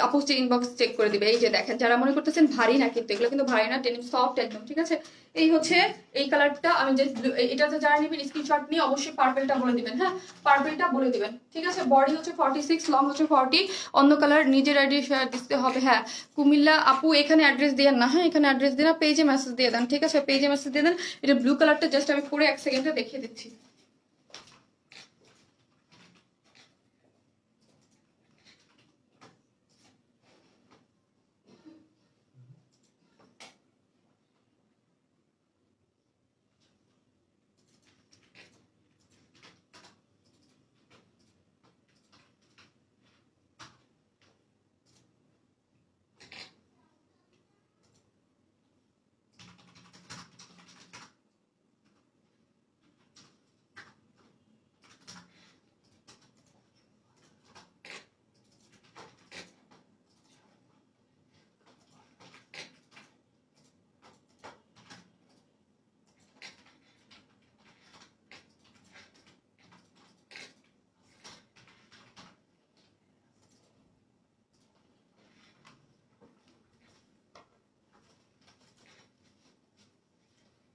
আপু ইনবক্স চেক করে দিবে। এই যে দেখেন, যারা মনে করতেছেন ভারী না, কিন্তু এগুলো কিন্তু ভারী না, ডেনিম সফট একদম, ঠিক আছে। এই হচ্ছে এই কালারটা, আমি যে এটাতে যারা নেবেন স্ক্রিনশট নিয়ে অবশ্যই পার্পলটা বলে দিবেন, হ্যাঁ পার্পলটা বলে দিবেন, ঠিক আছে। বডি হচ্ছে 46, লং হচ্ছে 40। অন্য কালার নিজের অ্যাড্রেস দিতে হবে, হ্যাঁ কুমিল্লা। আপু এখানে অ্যাড্রেস দিয়ে না, হ্যাঁ এখানে অ্যাড্রেস দিয়ে না, পেজে মেসেজ দিয়ে দেন, ঠিক আছে, পেজে মেসেজ দিয়ে দেন। এটা ব্লু কালারটা জাস্ট আমি পরে 1 সেকেন্ডে দেখিয়ে দিচ্ছি।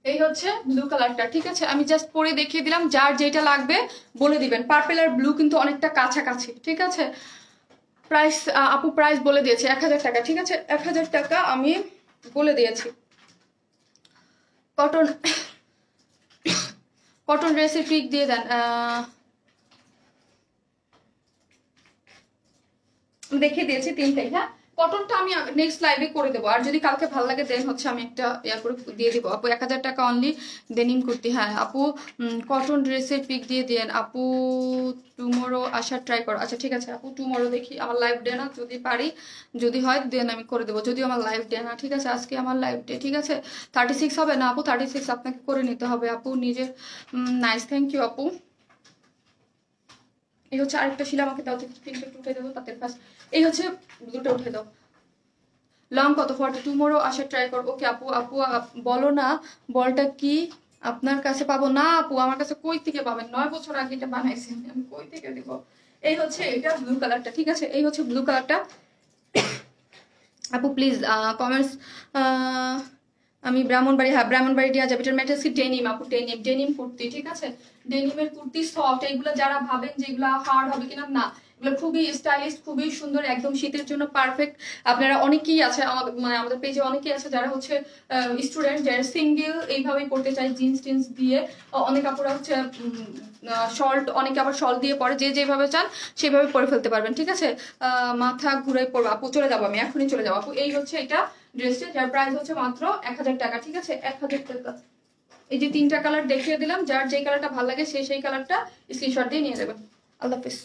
এই হচ্ছে ব্লু কালারটা, ঠিক আছে, আমি জাস্ট পরে দেখিয়ে দিলাম, যার যেটা লাগবে বলে দিবেন। পার্পল আর ব্লু কিন্তু অনেকটা কাছাকাছি, ঠিক আছে। প্রাইস আপু প্রাইস বলে দিয়েছে 1000 টাকা, ঠিক আছে, 1000 টাকা আমি বলে দিয়েছি। কটন কটন ড্রেসের পিক দিয়ে দেন, দেখিয়ে দিয়েছি 3টাই, হ্যাঁ কটনটা আমি নেক্সট লাইভে করে দেবো, আর যদি কালকে ভালো লাগে দেন হচ্ছে আমি একটা ইয়া করে দিয়ে দিব। আপু 1000 টাকা অনলি ডেনিম কুর্তি, হ্যাঁ আপু কটন ড্রেসের পিক দিয়ে দেন। আপু টুমোরো আসার ট্রাই করো, আচ্ছা ঠিক আছে আপু টুমোরো দেখি, আমার লাইভ ডে না, যদি পারি যদি হয় দেন আমি করে দেবো, যদিও আমার লাইভ ডে না, ঠিক আছে, আজকে আমার লাইভ ডে, ঠিক আছে। 36 হবে না আপু, 36 আপনাকে করে নিতে হবে আপু নিজের। নাইস, থ্যাংক ইউ আপু। এই হচ্ছে আরেকটা শিলা, আমাকে দাও, স্ক্রিনশট উঠে দেবো তাদের পাশ। এই হচ্ছে দুটো উঠে দাও। লং কত? 42 মোরও আসার ট্রাই করো। ওকে আপু, আপু বলো না বলটা কি আপনার কাছে পাবো? না আপু আমার কাছে কই থেকে পাবেন, 9 বছর আগে এটা বানাইছি আমি কই থেকে দিব। এই হচ্ছে এটা ব্লু কালারটা, ঠিক আছে, এই হচ্ছে ব্লু কালারটা। আপু প্লিজ কমেন্টস। আমি ব্রাহ্মণবাড়ি, হ্যাঁ ব্রাহ্মণবাড়ি দেওয়া যাবে। এটার ম্যাটেরিয়ালস কি? ডেনিম আপু, ডেনিম, ডেনিম কুর্তি, ঠিক আছে। ডেনিমের কুর্তি সফট, এগুলো যারা ভাবেন যে এগুলো হার্ড হবে কিনা, না এগুলো খুবই স্টাইলিশ, খুবই সুন্দর, একদম শীতের জন্য পারফেক্ট। আপনারা অনেকেই আছে আমাদের, মানে আমাদের পেজে অনেকেই আছে যারা হচ্ছে স্টুডেন্ট, যারা সিঙ্গেল এইভাবেই পড়তে চায় জিন্স টিন্স দিয়ে। অনেক আপুরা হচ্ছে শর্ট, অনেকে আবার শল দিয়ে পরে, যে যেভাবে চান সেভাবে পরে ফেলতে পারবেন, ঠিক আছে। মাথা ঘুরে পড়বো আপু, চলে যাবো আমি এখনই চলে যাবো আপু। এই হচ্ছে এটা ড্রেসটা, যার প্রাইস হচ্ছে মাত্র 1000 টাকা, ঠিক আছে, 1000 টাকা। এই যে 3টা কালার দেখিয়ে দিলাম, যার যে কালারটা ভালো লাগে সেই কালারটা স্ক্রিনশট দিয়ে নিয়ে যাবেন। আল্লাহ হাফিজ।